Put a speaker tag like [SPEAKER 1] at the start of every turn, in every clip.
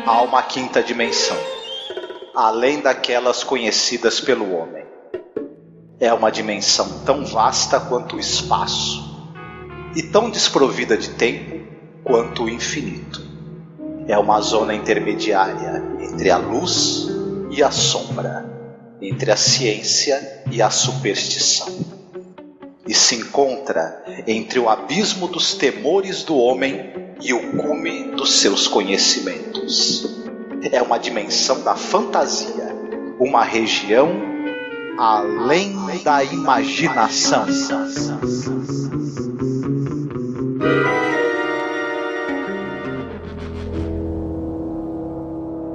[SPEAKER 1] Há uma quinta dimensão, além daquelas conhecidas pelo homem. É uma dimensão tão vasta quanto o espaço, e tão desprovida de tempo quanto o infinito. É uma zona intermediária entre a luz e a sombra, entre a ciência e a superstição. E se encontra entre o abismo dos temores do homem e o cume dos seus conhecimentos. É uma dimensão da fantasia, uma região além da imaginação.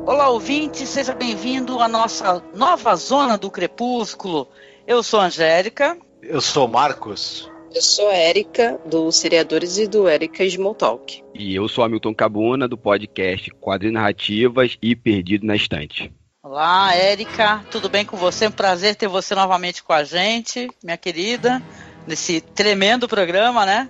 [SPEAKER 2] Olá, ouvinte, seja bem-vindo à nossa nova Zona do Crepúsculo. Eu sou a Angélica.
[SPEAKER 1] Eu sou o Marcos.
[SPEAKER 3] Eu sou a Érica, do Seriadores e do Érica Smalltalk.
[SPEAKER 4] E eu sou Hamilton Cabuna, do podcast Quadrinarrativas e Perdido na Estante.
[SPEAKER 2] Olá, Érica, tudo bem com você? Um prazer ter você novamente com a gente, minha querida, nesse tremendo programa, né?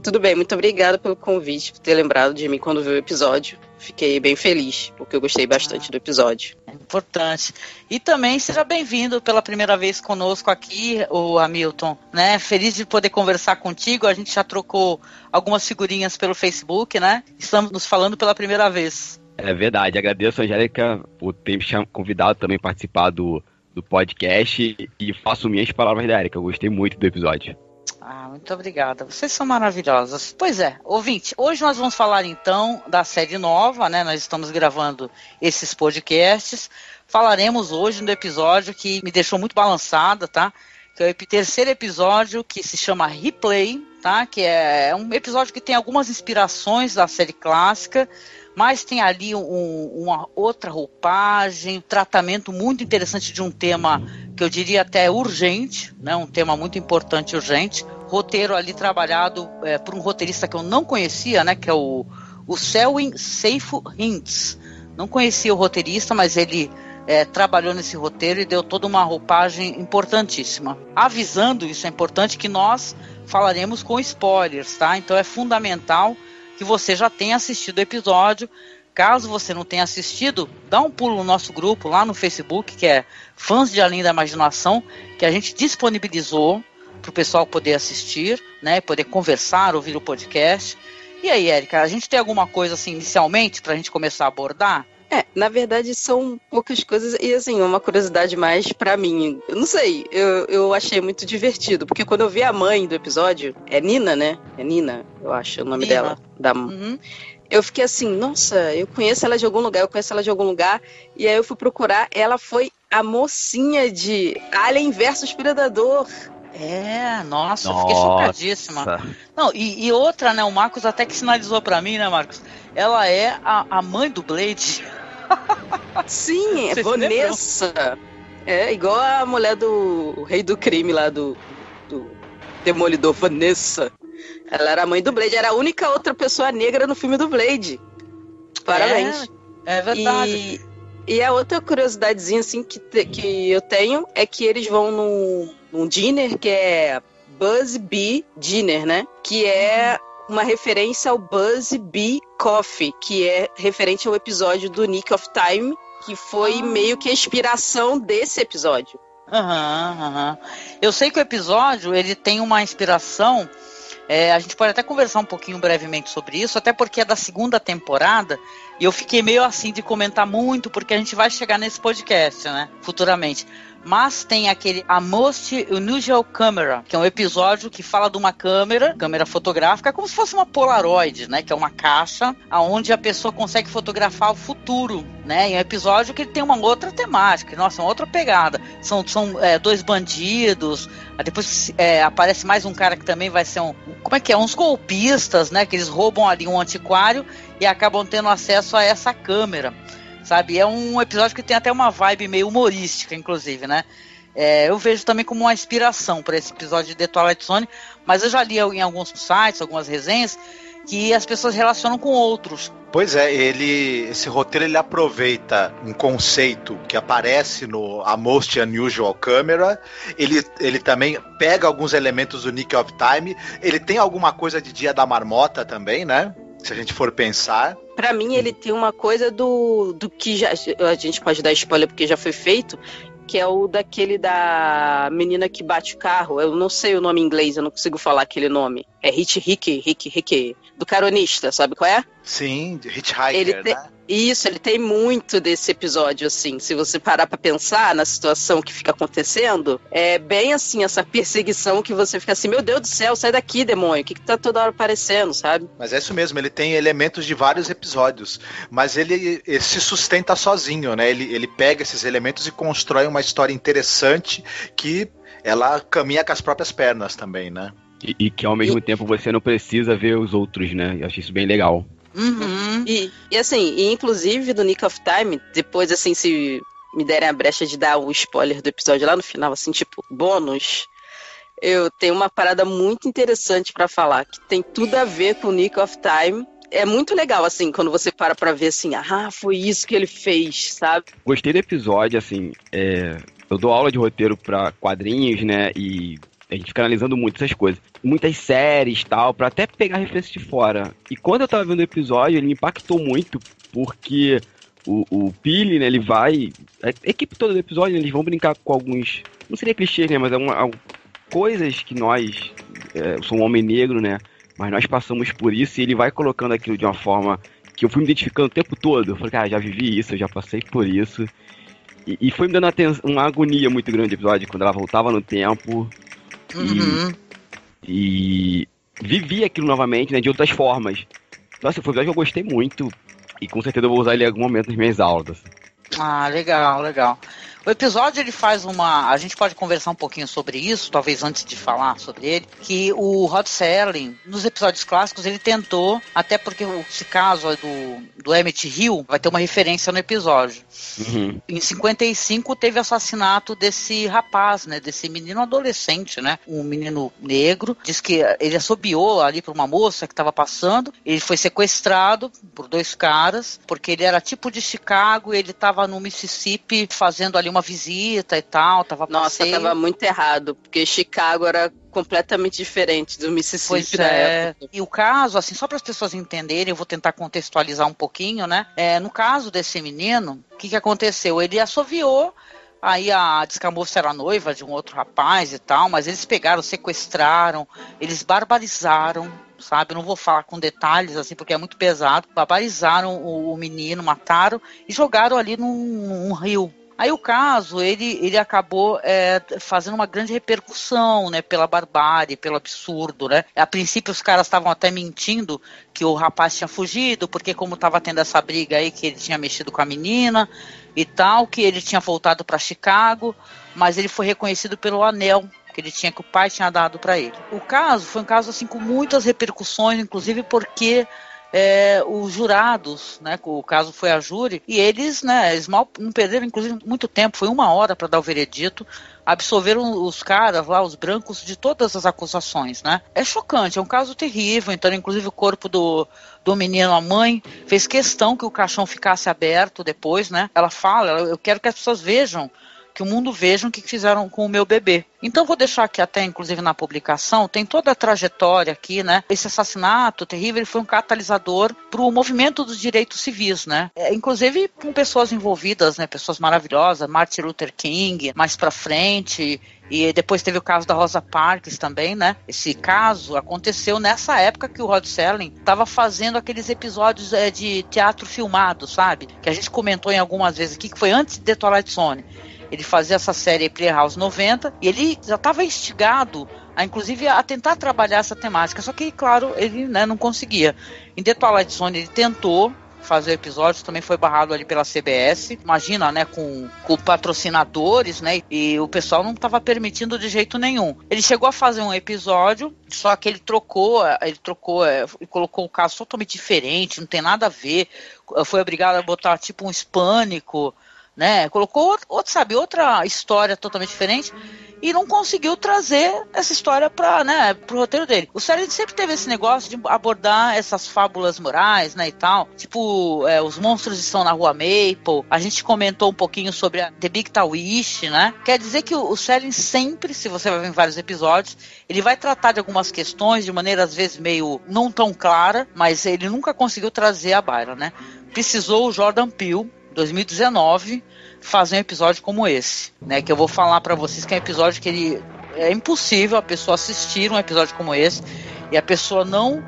[SPEAKER 3] Tudo bem, muito obrigada pelo convite, por ter lembrado de mim quando viu o episódio. Fiquei bem feliz, porque eu gostei bastante do episódio.
[SPEAKER 2] É importante. E também seja bem-vindo pela primeira vez conosco aqui, o Hamilton, né? Feliz de poder conversar contigo. A gente já trocou algumas figurinhas pelo Facebook, né? Estamos nos falando pela primeira vez.
[SPEAKER 4] É verdade, agradeço a Angélica por ter me convidado também a participar do podcast e faço minhas palavras da Érica. Eu gostei muito do episódio.
[SPEAKER 2] Muito obrigada. Vocês são maravilhosas. Pois é, ouvinte, hoje nós vamos falar então da série nova, né? Nós estamos gravando esses podcasts. Falaremos hoje do episódio que me deixou muito balançada, tá? Que é o terceiro episódio, que se chama Replay, tá? Que é um episódio que tem algumas inspirações da série clássica, mas tem ali uma outra roupagem, tratamento muito interessante de um tema que eu diria até urgente, né? Um tema muito importante e urgente. Roteiro ali trabalhado por um roteirista que eu não conhecia, né? Que é o Selwyn Seifo Hintz. Não conhecia o roteirista, mas ele trabalhou nesse roteiro e deu toda uma roupagem importantíssima. Avisando, isso é importante, que nós falaremos com spoilers, tá? Então é fundamental que você já tenha assistido o episódio. Caso você não tenha assistido, dá um pulo no nosso grupo lá no Facebook, que é Fãs de Além da Imaginação, que a gente disponibilizou para o pessoal poder assistir, né, poder conversar, ouvir o podcast. E aí, Érica, a gente tem alguma coisa assim inicialmente para a gente começar a abordar?
[SPEAKER 3] Na verdade são poucas coisas e assim, uma curiosidade mais pra mim. Eu não sei, eu achei muito divertido, porque quando eu vi a mãe do episódio, é Nina, né? É Nina, eu acho o nome dela.
[SPEAKER 2] Uhum.
[SPEAKER 3] Eu fiquei assim, nossa, eu conheço ela de algum lugar, e aí eu fui procurar, ela foi a mocinha de Alien versus Predador.
[SPEAKER 2] Nossa, eu fiquei chocadíssima. Não, e outra, né, o Marcos até que sinalizou pra mim, né, Marcos? Ela é a mãe do Blade.
[SPEAKER 3] Sim, é Vanessa. É igual a mulher do Rei do Crime lá do Demolidor, Vanessa. Ela era a mãe do Blade, era a única outra pessoa negra no filme do Blade. Parabéns.
[SPEAKER 2] É verdade.
[SPEAKER 3] E a outra curiosidadezinha assim que eu tenho é que eles vão num dinner que é Buzz Bee Dinner, né? Que é uma referência ao Buzz Bee Coffee, que é referente ao episódio do Nick of Time, que foi meio que a inspiração desse episódio.
[SPEAKER 2] Eu sei que o episódio ele tem uma inspiração. A gente pode até conversar um pouquinho brevemente sobre isso, até porque é da segunda temporada, e eu fiquei meio assim de comentar muito, porque a gente vai chegar nesse podcast, né, futuramente. Mas tem aquele A Most Unusual Camera, que é um episódio que fala de uma câmera fotográfica, como se fosse uma Polaroid, né? Que é uma caixa onde a pessoa consegue fotografar o futuro, né? E é um episódio que tem uma outra temática, nossa, uma outra pegada. São dois bandidos, depois aparece mais um cara que também vai ser uns golpistas, né? Que eles roubam ali um antiquário e acabam tendo acesso a essa câmera. Sabe, é um episódio que tem até uma vibe meio humorística, inclusive, né? Eu vejo também como uma inspiração para esse episódio de The Twilight Zone, mas eu já li em alguns sites, algumas resenhas, que as pessoas relacionam com outros.
[SPEAKER 1] Pois é, esse roteiro ele aproveita um conceito que aparece no A Most Unusual Camera, ele também pega alguns elementos do Nick of Time, ele tem alguma coisa de Dia da Marmota também, né? Se a gente for pensar...
[SPEAKER 3] Pra mim, ele tem uma coisa do que já... A gente pode dar spoiler porque já foi feito, que é o daquele da menina que bate o carro. Eu não sei o nome em inglês, eu não consigo falar aquele nome. É Hitchhiker, do caronista, sabe qual é?
[SPEAKER 1] Sim, Hitchhiker, né?
[SPEAKER 3] Isso, ele tem muito desse episódio, assim. Se você parar pra pensar na situação que fica acontecendo, é bem assim, essa perseguição que você fica assim, meu Deus do céu, sai daqui, demônio, o que tá toda hora aparecendo, sabe?
[SPEAKER 1] Mas é isso mesmo, ele tem elementos de vários episódios, mas ele se sustenta sozinho, né? Ele pega esses elementos e constrói uma história interessante que ela caminha com as próprias pernas também, né?
[SPEAKER 4] E que ao mesmo tempo você não precisa ver os outros, né? Eu achei isso bem legal.
[SPEAKER 3] Uhum. E assim, inclusive do Nick of Time, depois assim, se me derem a brecha de dar o spoiler do episódio lá no final, assim, tipo, bônus, eu tenho uma parada muito interessante pra falar, que tem tudo a ver com o Nick of Time. É muito legal, assim, quando você para pra ver, assim, foi isso que ele fez, sabe?
[SPEAKER 4] Gostei do episódio, assim, eu dou aula de roteiro pra quadrinhos, né, e a gente fica analisando muito essas coisas. Muitas séries e tal, pra até pegar referência de fora. E quando eu tava vendo o episódio, ele me impactou muito, porque o Pili, né, ele vai... A equipe toda do episódio, eles vão brincar com alguns... Não seria clichês, né, mas coisas que nós... eu sou um homem negro, né, mas nós passamos por isso, e ele vai colocando aquilo de uma forma que eu fui me identificando o tempo todo. Eu falei, cara, já vivi isso, eu já passei por isso. E foi me dando uma agonia muito grande no episódio, quando ela voltava no tempo...
[SPEAKER 2] Uhum.
[SPEAKER 4] E vivi aquilo novamente, né, de outras formas. Nossa, foi um episódio que eu gostei muito. E com certeza eu vou usar ele em algum momento nas minhas aulas.
[SPEAKER 2] Ah, legal, legal. O episódio, ele faz a gente pode conversar um pouquinho sobre isso, talvez antes de falar sobre ele, que o Rod Serling, nos episódios clássicos, ele tentou, até porque esse caso do Emmett Hill, vai ter uma referência no episódio.
[SPEAKER 4] Uhum.
[SPEAKER 2] Em 55 teve o assassinato desse rapaz, né, desse menino adolescente, né, um menino negro, diz que ele assobiou ali para uma moça que estava passando, ele foi sequestrado por 2 caras, porque ele era tipo de Chicago, ele estava no Mississippi fazendo ali uma visita e tal, tava
[SPEAKER 3] Nossa, tava muito errado, porque Chicago era completamente diferente do Mississippi da época.
[SPEAKER 2] E o caso, assim, só para as pessoas entenderem, eu vou tentar contextualizar um pouquinho, né? No caso desse menino, o que aconteceu? Ele assoviou, aí diz que a moça era noiva de um outro rapaz e tal, mas eles pegaram, sequestraram, eles barbarizaram, sabe? Eu não vou falar com detalhes, assim, porque é muito pesado. Barbarizaram o menino, mataram e jogaram ali num rio. Aí o caso, ele acabou fazendo uma grande repercussão, né, pela barbárie, pelo absurdo, né? A princípio os caras estavam até mentindo que o rapaz tinha fugido, porque como estava tendo essa briga aí, que ele tinha mexido com a menina e tal, que ele tinha voltado para Chicago, mas ele foi reconhecido pelo anel que o pai tinha dado para ele. O caso foi um caso assim com muitas repercussões, inclusive porque os jurados, né, o caso foi a júri, e eles mal não perderam, inclusive, muito tempo, foi 1 hora para dar o veredito, absolveram os caras lá, os brancos, de todas as acusações, né? É chocante, é um caso terrível. Então, inclusive, o corpo do menino, a mãe, fez questão que o caixão ficasse aberto depois, né? Ela fala, eu quero que as pessoas vejam, que o mundo veja o que fizeram com o meu bebê. Então vou deixar aqui até, inclusive na publicação, tem toda a trajetória aqui, né? Esse assassinato terrível, ele foi um catalisador para o movimento dos direitos civis, né? Inclusive com pessoas envolvidas, né? Pessoas maravilhosas, Martin Luther King, mais pra frente, e depois teve o caso da Rosa Parks também, né? Esse caso aconteceu nessa época que o Rod Serling estava fazendo aqueles episódios de teatro filmado, sabe? Que a gente comentou em algumas vezes aqui, que foi antes de The Twilight Zone. Ele fazia essa série Playhouse 90 e ele já estava instigado inclusive a tentar trabalhar essa temática, só que, claro, ele, né, não conseguia. Em The Twilight Zone ele tentou fazer episódios, também foi barrado ali pela CBS, imagina, né, com patrocinadores, né, e o pessoal não estava permitindo de jeito nenhum. Ele chegou a fazer um episódio, só que ele colocou o caso totalmente diferente, não tem nada a ver, foi obrigado a botar tipo um hispânico, né, colocou outra história totalmente diferente, e não conseguiu trazer essa história para, né, pro roteiro dele. O Serling sempre teve esse negócio de abordar essas fábulas morais, né, e tal, tipo, os monstros estão na Rua Maple. A gente comentou um pouquinho sobre a The Big Taoish, né? Quer dizer que o Serling sempre, se você vai ver em vários episódios, ele vai tratar de algumas questões de maneira às vezes meio não tão clara, mas ele nunca conseguiu trazer a baila, né? Precisou o Jordan Peele, 2019, fazer um episódio como esse, né? Que eu vou falar pra vocês que é um episódio que é impossível a pessoa assistir um episódio como esse e a pessoa não,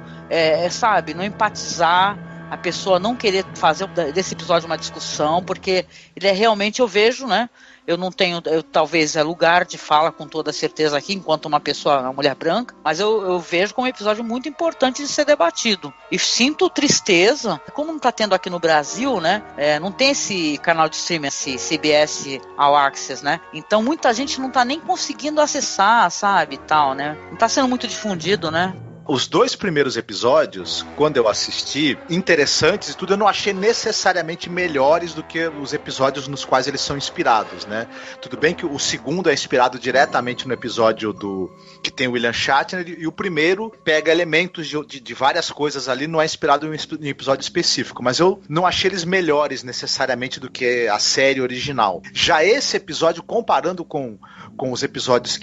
[SPEAKER 2] não empatizar, a pessoa não querer fazer desse episódio uma discussão, porque ele é realmente, eu vejo, né? Eu não tenho, talvez, lugar de fala com toda certeza aqui, enquanto uma mulher branca, mas eu vejo como um episódio muito importante de ser debatido. E sinto tristeza, como não está tendo aqui no Brasil, né? Não tem esse canal de streaming, esse CBS All Access, né? Então muita gente não está nem conseguindo acessar, sabe, tal, né? Não está sendo muito difundido, né?
[SPEAKER 1] Os 2 primeiros episódios, quando eu assisti, interessantes e tudo, eu não achei necessariamente melhores do que os episódios nos quais eles são inspirados, né? Tudo bem que o segundo é inspirado diretamente no episódio que tem o William Shatner, e o primeiro pega elementos de várias coisas ali, não é inspirado em um episódio específico, mas eu não achei eles melhores necessariamente do que a série original. Já esse episódio, comparando com os episódios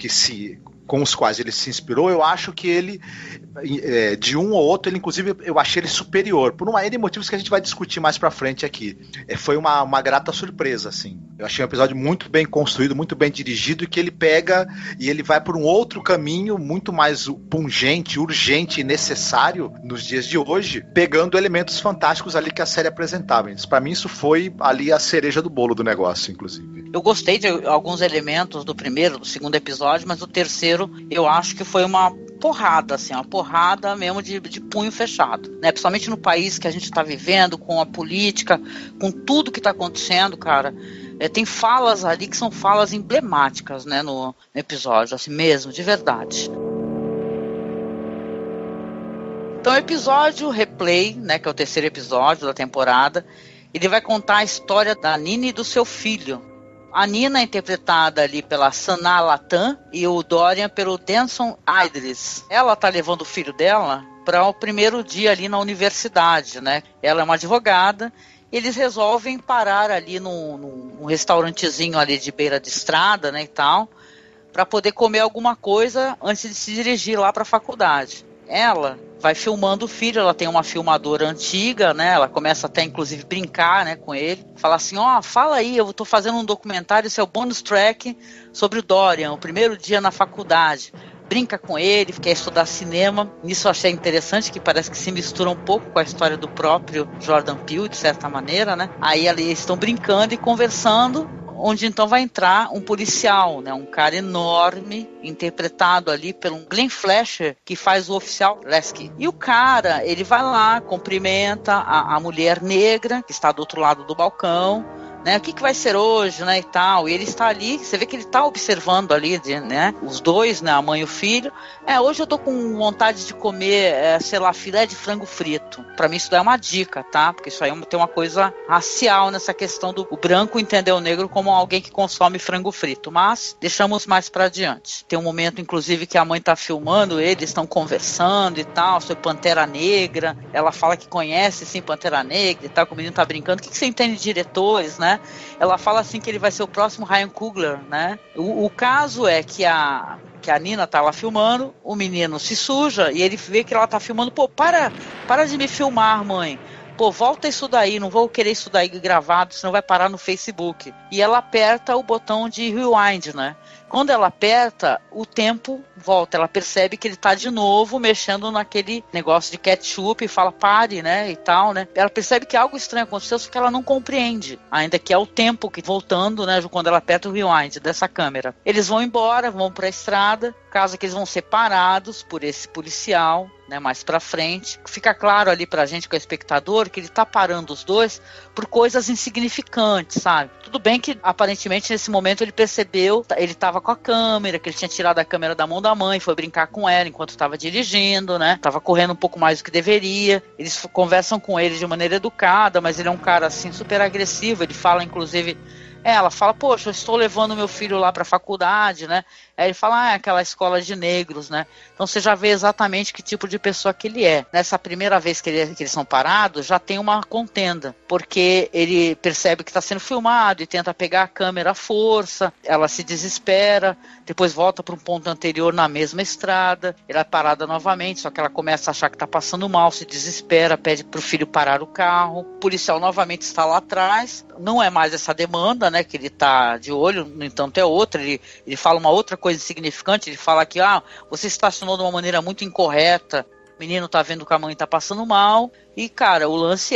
[SPEAKER 1] com os quais ele se inspirou, eu acho que ele, de um ou outro, inclusive, eu achei ele superior, por uma série de motivos que a gente vai discutir mais pra frente aqui. Foi uma grata surpresa, assim. Eu achei um episódio muito bem construído, muito bem dirigido, e que ele pega e ele vai por um outro caminho, muito mais pungente, urgente e necessário nos dias de hoje, pegando elementos fantásticos ali que a série apresentava. Pra mim, isso foi ali a cereja do bolo do negócio, inclusive.
[SPEAKER 2] Eu gostei de alguns elementos do primeiro, do segundo episódio, mas o terceiro eu acho que foi uma porrada, assim, uma porrada mesmo de punho fechado, né? Principalmente no país que a gente está vivendo, com a política, com tudo que está acontecendo, cara. Tem falas ali que são falas emblemáticas, né, no episódio, assim mesmo, de verdade. Então o episódio Replay, né, que é o terceiro episódio da temporada, ele vai contar a história da Nina e do seu filho. A Nina é interpretada ali pela Sanaa Lathan e o Dorian pelo Denson Idris. Ela tá levando o filho dela para o primeiro dia ali na universidade, né? Ela é uma advogada. Eles resolvem parar ali num restaurantezinho ali de beira de estrada, né, e tal, para poder comer alguma coisa antes de se dirigir lá para a faculdade. Ela vai filmando o filho, ela tem uma filmadora antiga, né? Ela começa até inclusive brincar, né, com ele. Fala assim, fala aí, eu tô fazendo um documentário, esse é o bonus track sobre o Dorian, o primeiro dia na faculdade. Brinca com ele, quer estudar cinema. Isso eu achei interessante, que parece que se mistura um pouco com a história do próprio Jordan Peele, de certa maneira, né? Aí eles estão brincando e conversando, onde então vai entrar um policial, né, um cara enorme, interpretado ali pelo Glenn Fletcher, que faz o oficial Lasky. E o cara, ele vai lá, cumprimenta a mulher negra, que está do outro lado do balcão, né, o que vai ser hoje, né, e tal, e ele está ali, você vê que ele está observando ali, né, os dois, né, a mãe e o filho. Hoje eu tô com vontade de comer, filé de frango frito. Pra mim isso daí é uma dica, tá, porque isso aí tem uma coisa racial nessa questão do branco entender o negro como alguém que consome frango frito, mas deixamos mais pra adiante. Tem um momento, inclusive, que a mãe tá filmando, eles estão conversando e tal, sobre Pantera Negra, ela fala que conhece, sim, Pantera Negra e tal, que o menino tá brincando, o que você entende de diretores, né? Ela fala assim que ele vai ser o próximo Ryan Coogler, né? O caso é que a Nina tá lá filmando, o menino se suja e ele vê que ela tá filmando. Pô, para de me filmar, mãe. Pô, volta isso daí, não vou querer isso daí gravado, senão vai parar no Facebook. E ela aperta o botão de rewind, né? Quando ela aperta, o tempo volta. Ela percebe que ele tá de novo mexendo naquele negócio de ketchup e fala, pare, né, e tal, né? Ela percebe que algo estranho aconteceu, só que ela não compreende. Ainda que é o tempo que voltando, né, quando ela aperta o rewind dessa câmera. Eles vão embora, vão pra estrada, caso que eles vão ser parados por esse policial, né, mais pra frente. Fica claro ali pra gente, que é o espectador, que ele tá parando os dois por coisas insignificantes, sabe? Tudo bem que, aparentemente, nesse momento ele percebeu, ele tava com a câmera, que ele tinha tirado a câmera da mão da mãe, foi brincar com ela enquanto estava dirigindo, né? Tava correndo um pouco mais do que deveria. Eles conversam com ele de maneira educada, mas ele é um cara, assim, super agressivo. Ele fala, inclusive... ela fala, poxa, eu estou levando meu filho lá para a faculdade, né? Aí ele fala, aquela escola de negros, né? Então você já vê exatamente que tipo de pessoa que ele é. Nessa primeira vez que eles são parados, já tem uma contenda, porque ele percebe que está sendo filmado e tenta pegar a câmera à força, ela se desespera, depois volta para um ponto anterior na mesma estrada, ela é parada novamente, só que ela começa a achar que está passando mal, se desespera, pede para o filho parar o carro, o policial novamente está lá atrás, não é mais essa demanda, né, que ele está de olho, no entanto é outra, ele fala uma outra coisa insignificante, ele fala que você estacionou de uma maneira muito incorreta, o menino tá vendo que a mãe tá passando mal, e cara, o lance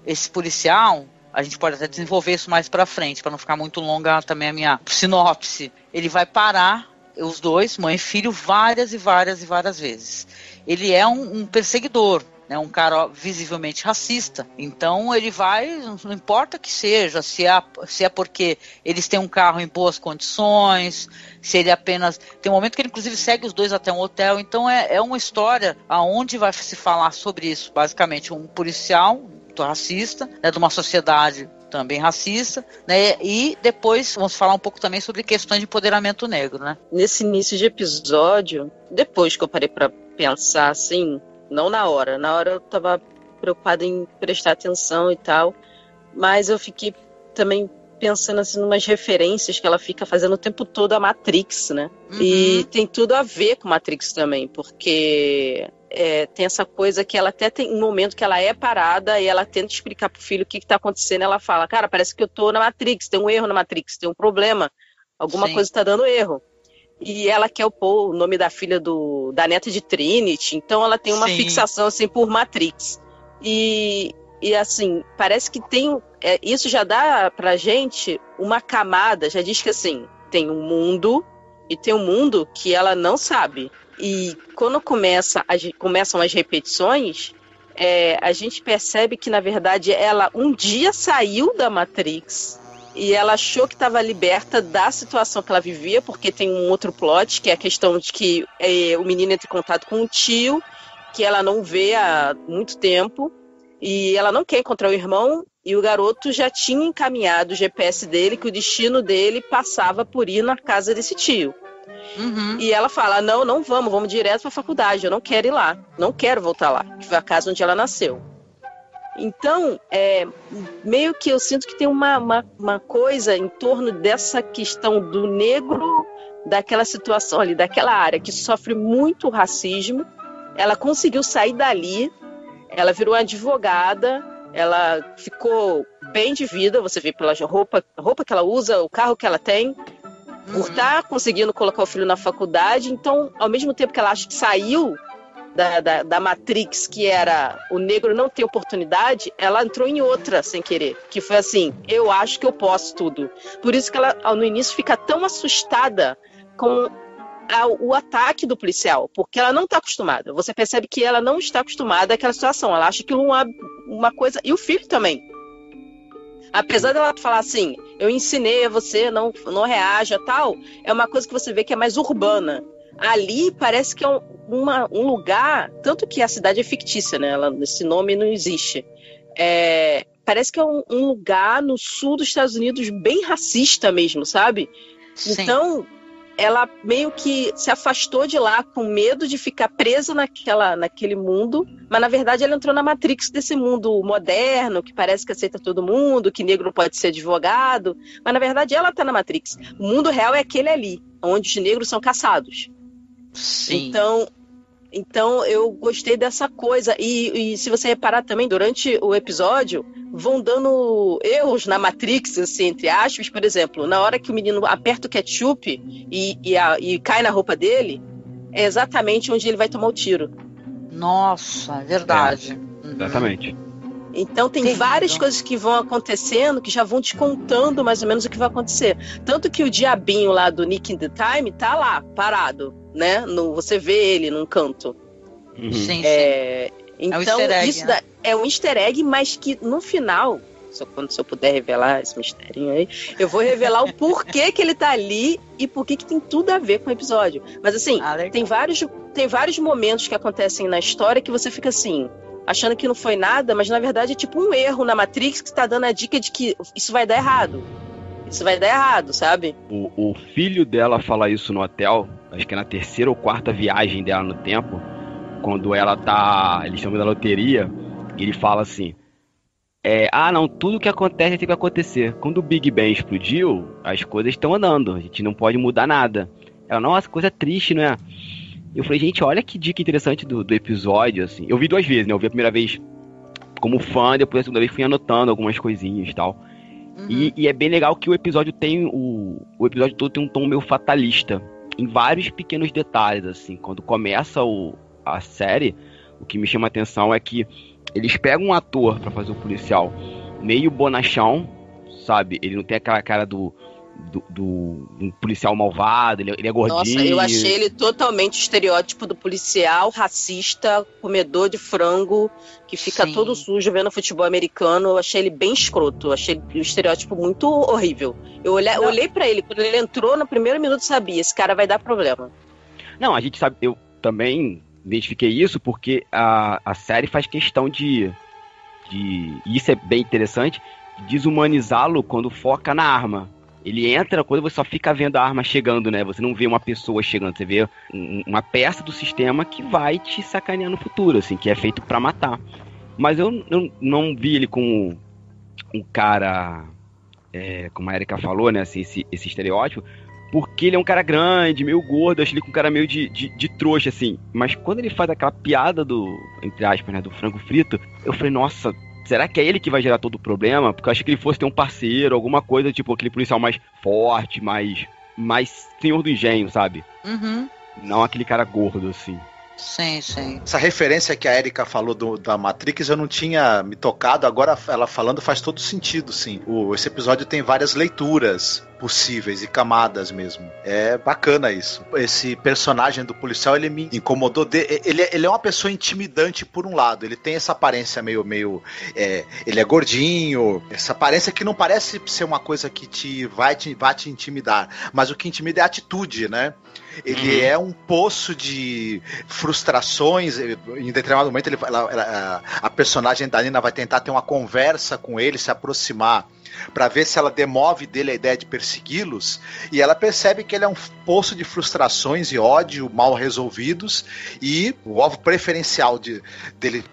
[SPEAKER 2] esse policial, a gente pode até desenvolver isso mais pra frente, pra não ficar muito longa também a minha sinopse, ele vai parar os dois, mãe e filho, várias e várias e várias vezes. Ele é um perseguidor, né, um cara visivelmente racista, então ele vai, não importa que seja, se é porque eles têm um carro em boas condições, se ele apenas, tem um momento que ele inclusive segue os dois até um hotel, então é uma história aonde vai se falar sobre isso, basicamente um policial racista, né, de uma sociedade também racista, né, e depois vamos falar um pouco também sobre questões de empoderamento negro, né.
[SPEAKER 3] Nesse início de episódio, depois que eu parei para pensar assim, não na hora eu tava preocupada em prestar atenção e tal, mas eu fiquei também pensando assim, umas referências que ela fica fazendo o tempo todo a Matrix, né? Uhum. E tem tudo a ver com Matrix também, porque tem essa coisa que ela até tem um momento que ela é parada e ela tenta explicar pro filho o que tá acontecendo, ela fala, cara, parece que eu tô na Matrix, tem um erro na Matrix, tem um problema, alguma
[SPEAKER 2] Sim.
[SPEAKER 3] coisa tá dando erro. E ela quer pôr o nome da filha da neta de Trinity, então ela tem uma
[SPEAKER 2] Sim.
[SPEAKER 3] fixação assim por Matrix. E assim, parece que isso já dá pra gente uma camada, já diz que assim, tem um mundo e tem um mundo que ela não sabe. E quando começam as repetições, a gente percebe que na verdade ela um dia saiu da Matrix e ela achou que estava liberta da situação que ela vivia, porque tem um outro plot, que é a questão de que o menino entra em contato com um tio, que ela não vê há muito tempo, e ela não quer encontrar o irmão, e o garoto já tinha encaminhado o GPS dele, que o destino dele passava por ir na casa desse tio.
[SPEAKER 2] Uhum.
[SPEAKER 3] E ela fala, não vamos direto para a faculdade, eu não quero ir lá, não quero voltar lá, que foi a casa onde ela nasceu. Então, meio que eu sinto que tem uma coisa em torno dessa questão do negro, daquela situação ali, daquela área que sofre muito racismo. Ela conseguiu sair dali, ela virou advogada, ela ficou bem de vida, você vê pela roupa que ela usa, o carro que ela tem, por estar conseguindo colocar o filho na faculdade. Então, ao mesmo tempo que ela acha que saiu da Matrix, que era o negro não ter oportunidade, ela entrou em outra sem querer, que foi assim, eu acho que eu posso tudo. Por isso que ela no início fica tão assustada com o ataque do policial, porque ela não está acostumada. Você percebe que ela não está acostumada àquela situação, ela acha que uma coisa, e o filho também. Apesar dela falar assim, eu ensinei a você, não reaja, tal, é uma coisa que você vê que é mais urbana. Ali parece que é um lugar, tanto que a cidade é fictícia, né? Esse nome não existe. Parece que é um lugar no sul dos Estados Unidos bem racista mesmo, sabe?
[SPEAKER 2] Sim.
[SPEAKER 3] Então, ela meio que se afastou de lá com medo de ficar presa naquele mundo, mas na verdade ela entrou na Matrix desse mundo moderno, que parece que aceita todo mundo, que negro pode ser advogado, mas na verdade ela tá na Matrix. O mundo real é aquele ali, onde os negros são caçados.
[SPEAKER 2] Sim.
[SPEAKER 3] Então eu gostei dessa coisa. E se você reparar também, durante o episódio, vão dando erros na Matrix, assim, entre aspas. Por exemplo, na hora que o menino aperta o ketchup e cai na roupa dele, é exatamente onde ele vai tomar o tiro.
[SPEAKER 2] Nossa, é verdade.
[SPEAKER 4] Exatamente.
[SPEAKER 3] Então tem várias coisas que vão acontecendo que já vão te contando mais ou menos o que vai acontecer. Tanto que o diabinho lá do Nick in the Time tá lá, parado, né? Você vê ele num canto.
[SPEAKER 2] Sim, sim.
[SPEAKER 3] Então,
[SPEAKER 2] é um easter egg,
[SPEAKER 3] isso
[SPEAKER 2] né?
[SPEAKER 3] é um easter egg, mas que no final, se eu puder revelar esse misterinho aí, eu vou revelar o porquê que ele tá ali e porquê que tem tudo a ver com o episódio. Mas assim, tem vários momentos que acontecem na história que você fica assim, achando que não foi nada, mas na verdade é tipo um erro na Matrix que está dando a dica de que isso vai dar errado. isso vai dar errado, sabe?
[SPEAKER 4] O filho dela fala isso no hotel, acho que é na 3ª ou 4ª viagem dela no tempo, quando eles estão vendo a loteria, ele fala assim, não, tudo que acontece tem que acontecer. Quando o Big Bang explodiu, as coisas estão andando, a gente não pode mudar nada. Ela, nossa, coisa triste, não é? Eu falei, gente, olha que dica interessante do episódio, assim. Eu vi 2 vezes, né? Eu vi a primeira vez como fã, depois a segunda vez fui anotando algumas coisinhas e tal. E é bem legal que o episódio tem o episódio todo tem um tom meio fatalista, em vários pequenos detalhes, assim. Quando começa a série, o que me chama a atenção é que eles pegam um ator pra fazer o policial meio bonachão, sabe? Ele não tem aquela cara do um policial malvado, ele é gordinho.
[SPEAKER 3] Nossa, eu achei ele totalmente o estereótipo do policial racista, comedor de frango, que fica todo sujo vendo futebol americano. Eu achei ele bem escroto, eu achei o estereótipo muito horrível. Eu olhei pra ele, quando ele entrou no primeiro minuto, sabia, esse cara vai dar problema.
[SPEAKER 4] Não, a gente sabe, eu também identifiquei isso porque a série faz questão de isso é bem interessante, desumanizá-lo quando foca na arma. Ele entra quando você só fica vendo a arma chegando, né? Você não vê uma pessoa chegando, você vê uma peça do sistema que vai te sacanear no futuro, assim, que é feito pra matar. Mas eu não vi ele como um cara, como a Erika falou, né? Assim, esse estereótipo, porque ele é um cara grande, meio gordo, eu achei ele com um cara meio de trouxa, assim. Mas quando ele faz aquela piada entre aspas, né, do frango frito, eu falei, nossa, será que é ele que vai gerar todo o problema? Porque eu achei que ele fosse ter um parceiro, alguma coisa, tipo aquele policial mais forte, mais senhor do engenho, sabe?
[SPEAKER 2] Uhum.
[SPEAKER 4] Não aquele cara gordo, assim.
[SPEAKER 2] Sim, sim.
[SPEAKER 1] Essa referência que a Erika falou da Matrix, eu não tinha me tocado, agora ela falando faz todo sentido, sim. Esse episódio tem várias leituras possíveis e camadas mesmo. É bacana isso. Esse personagem do policial, ele me incomodou. Ele é uma pessoa intimidante por um lado. Ele tem essa aparência meio ele é gordinho, essa aparência que não parece ser uma coisa que vai te intimidar, mas o que intimida é a atitude, né? Ele é um poço de frustrações. Em determinado momento a personagem da Nina vai tentar ter uma conversa com ele, se aproximar, para ver se ela demove dele a ideia de persegui-los, e ela percebe que ele é um poço de frustrações e ódio mal resolvidos, e o alvo preferencial dele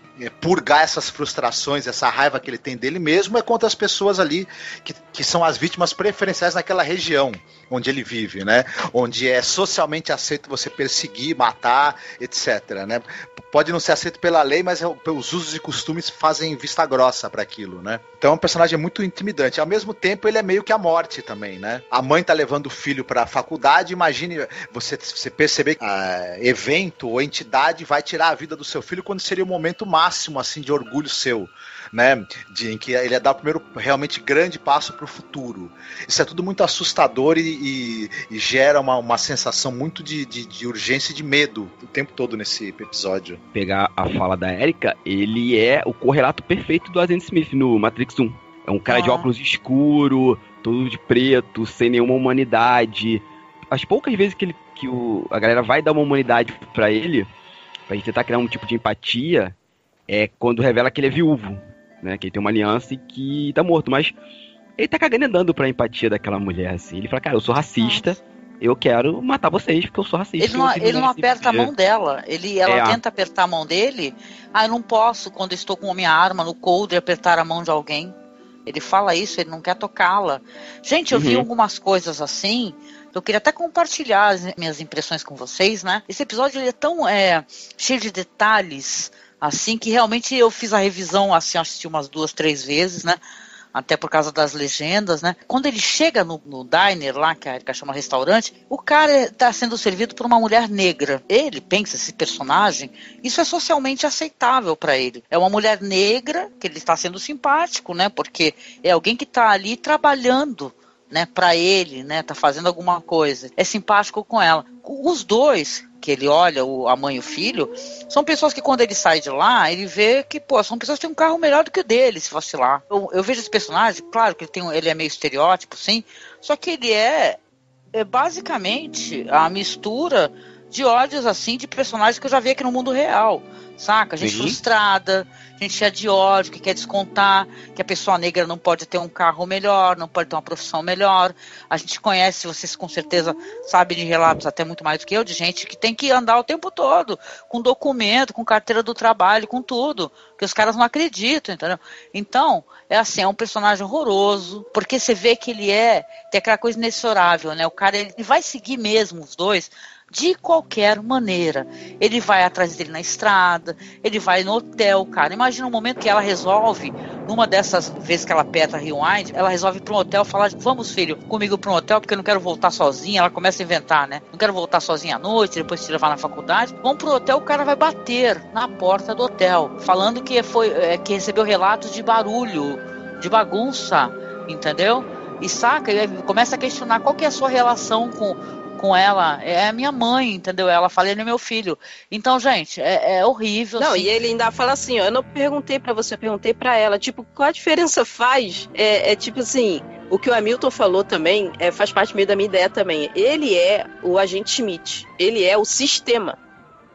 [SPEAKER 1] purgar essas frustrações, essa raiva que ele tem dele mesmo, é contra as pessoas ali que são as vítimas preferenciais naquela região onde ele vive, né? Onde é socialmente aceito você perseguir, matar, etc, né? Pode não ser aceito pela lei, mas os usos e costumes fazem vista grossa para aquilo, né? Então é um personagem muito intimidante. Ao mesmo tempo, ele é meio que a morte também, né? A mãe tá levando o filho para a faculdade, imagine você perceber que evento ou entidade vai tirar a vida do seu filho quando seria o momento máximo, assim, de orgulho seu, né? Em que ele ia dar o primeiro realmente grande passo para o futuro. Isso é tudo muito assustador e gera uma sensação muito de urgência e de medo o tempo todo nesse episódio.
[SPEAKER 4] Pegar a fala da Erika, ele é o correlato perfeito do Agente Smith no Matrix 1. É um cara de óculos escuro, todo de preto, sem nenhuma humanidade. As poucas vezes que a galera vai dar uma humanidade pra ele, pra gente tentar criar um tipo de empatia, é quando revela que ele é viúvo, né? Que ele tem uma aliança e que tá morto, mas ele tá cagando e andando pra empatia daquela mulher, assim. Ele fala, cara, eu sou racista, eu quero matar vocês porque eu sou racista.
[SPEAKER 2] Ele não aperta a mão dela, ela tenta apertar a mão dele, eu não posso, quando estou com a minha arma no coldre, apertar a mão de alguém. Ele fala isso, ele não quer tocá-la. Gente, eu vi algumas coisas assim, eu queria até compartilhar as minhas impressões com vocês, né? Esse episódio ele é tão cheio de detalhes, assim, que realmente eu fiz a revisão, assim, assisti umas 2, 3 vezes, né? Até por causa das legendas, né? Quando ele chega no diner lá, que a Erika chama restaurante, o cara está sendo servido por uma mulher negra. Ele pensa, esse personagem, isso é socialmente aceitável para ele. É uma mulher negra, que ele está sendo simpático, né? Porque é alguém que está ali trabalhando, né? Para ele, né? Tá fazendo alguma coisa. É simpático com ela. Os dois, que ele olha, a mãe e o filho, são pessoas que quando ele sai de lá, ele vê que, são pessoas que têm um carro melhor do que o dele, se fosse lá. Eu vejo esse personagem, claro que ele é meio estereótipo, sim, só que ele é basicamente a mistura de ódios, assim, de personagens que eu já vi aqui no mundo real, saca? Gente frustrada, gente cheia de ódio, que quer descontar, que a pessoa negra não pode ter um carro melhor, não pode ter uma profissão melhor. A gente conhece, vocês com certeza sabem de relatos, até muito mais do que eu, de gente que tem que andar o tempo todo, com documento, com carteira do trabalho, com tudo, que os caras não acreditam, entendeu? Então, é assim, é um personagem horroroso, porque você vê que ele tem aquela coisa inexorável, né? O cara, ele vai seguir mesmo os dois, de qualquer maneira. Ele vai atrás dele na estrada, ele vai no hotel, cara. Imagina um momento que ela resolve, numa dessas vezes que ela aperta rewind, ela resolve ir para um hotel, falar, vamos filho, comigo para um hotel, porque eu não quero voltar sozinha. Ela começa a inventar, né? Não quero voltar sozinha à noite, depois te levar na faculdade. Vamos pro hotel, o cara vai bater na porta do hotel, falando que que recebeu relatos de barulho, de bagunça, entendeu? E saca, e começa a questionar qual que é a sua relação com ela. É a minha mãe, entendeu? Ela fala, ele é meu filho. Então, gente, é horrível.
[SPEAKER 3] Não,
[SPEAKER 2] assim.
[SPEAKER 3] E ele ainda fala assim, ó, eu não perguntei pra você, eu perguntei pra ela. Tipo, qual a diferença faz? Tipo assim, o que o Hamilton falou também faz parte meio da minha ideia também. Ele é o agente Smith. Ele é o sistema.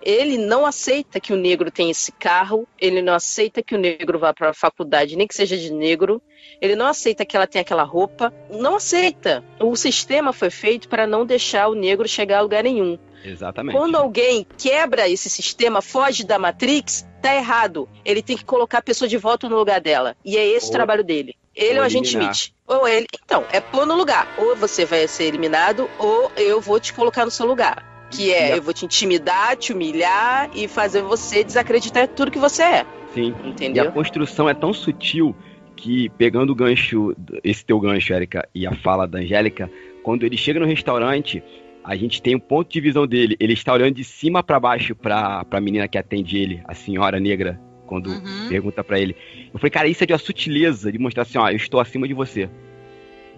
[SPEAKER 3] Ele não aceita que o negro tenha esse carro, ele não aceita que o negro vá para a faculdade, nem que seja de negro, ele não aceita que ela tenha aquela roupa, não aceita. O sistema foi feito para não deixar o negro chegar a lugar nenhum.
[SPEAKER 4] Exatamente.
[SPEAKER 3] Quando alguém quebra esse sistema, foge da Matrix, tá errado. Ele tem que colocar a pessoa de volta no lugar dela. E é esse o trabalho dele. Ele é o agente Smith. Ou ele, então, é pôr no lugar. Ou você vai ser eliminado, ou eu vou te colocar no seu lugar. Que eu vou te intimidar, te humilhar e fazer você desacreditar tudo que você é.
[SPEAKER 4] Sim.
[SPEAKER 3] Entendeu?
[SPEAKER 4] E a construção é tão sutil que, pegando o gancho, esse teu gancho, Érica, e a fala da Angélica, quando ele chega no restaurante, a gente tem um ponto de visão dele. Ele está olhando de cima para baixo pra menina que atende ele, a senhora negra, quando pergunta pra ele. Eu falei, cara, isso é de uma sutileza, de mostrar assim, ó, eu estou acima de você.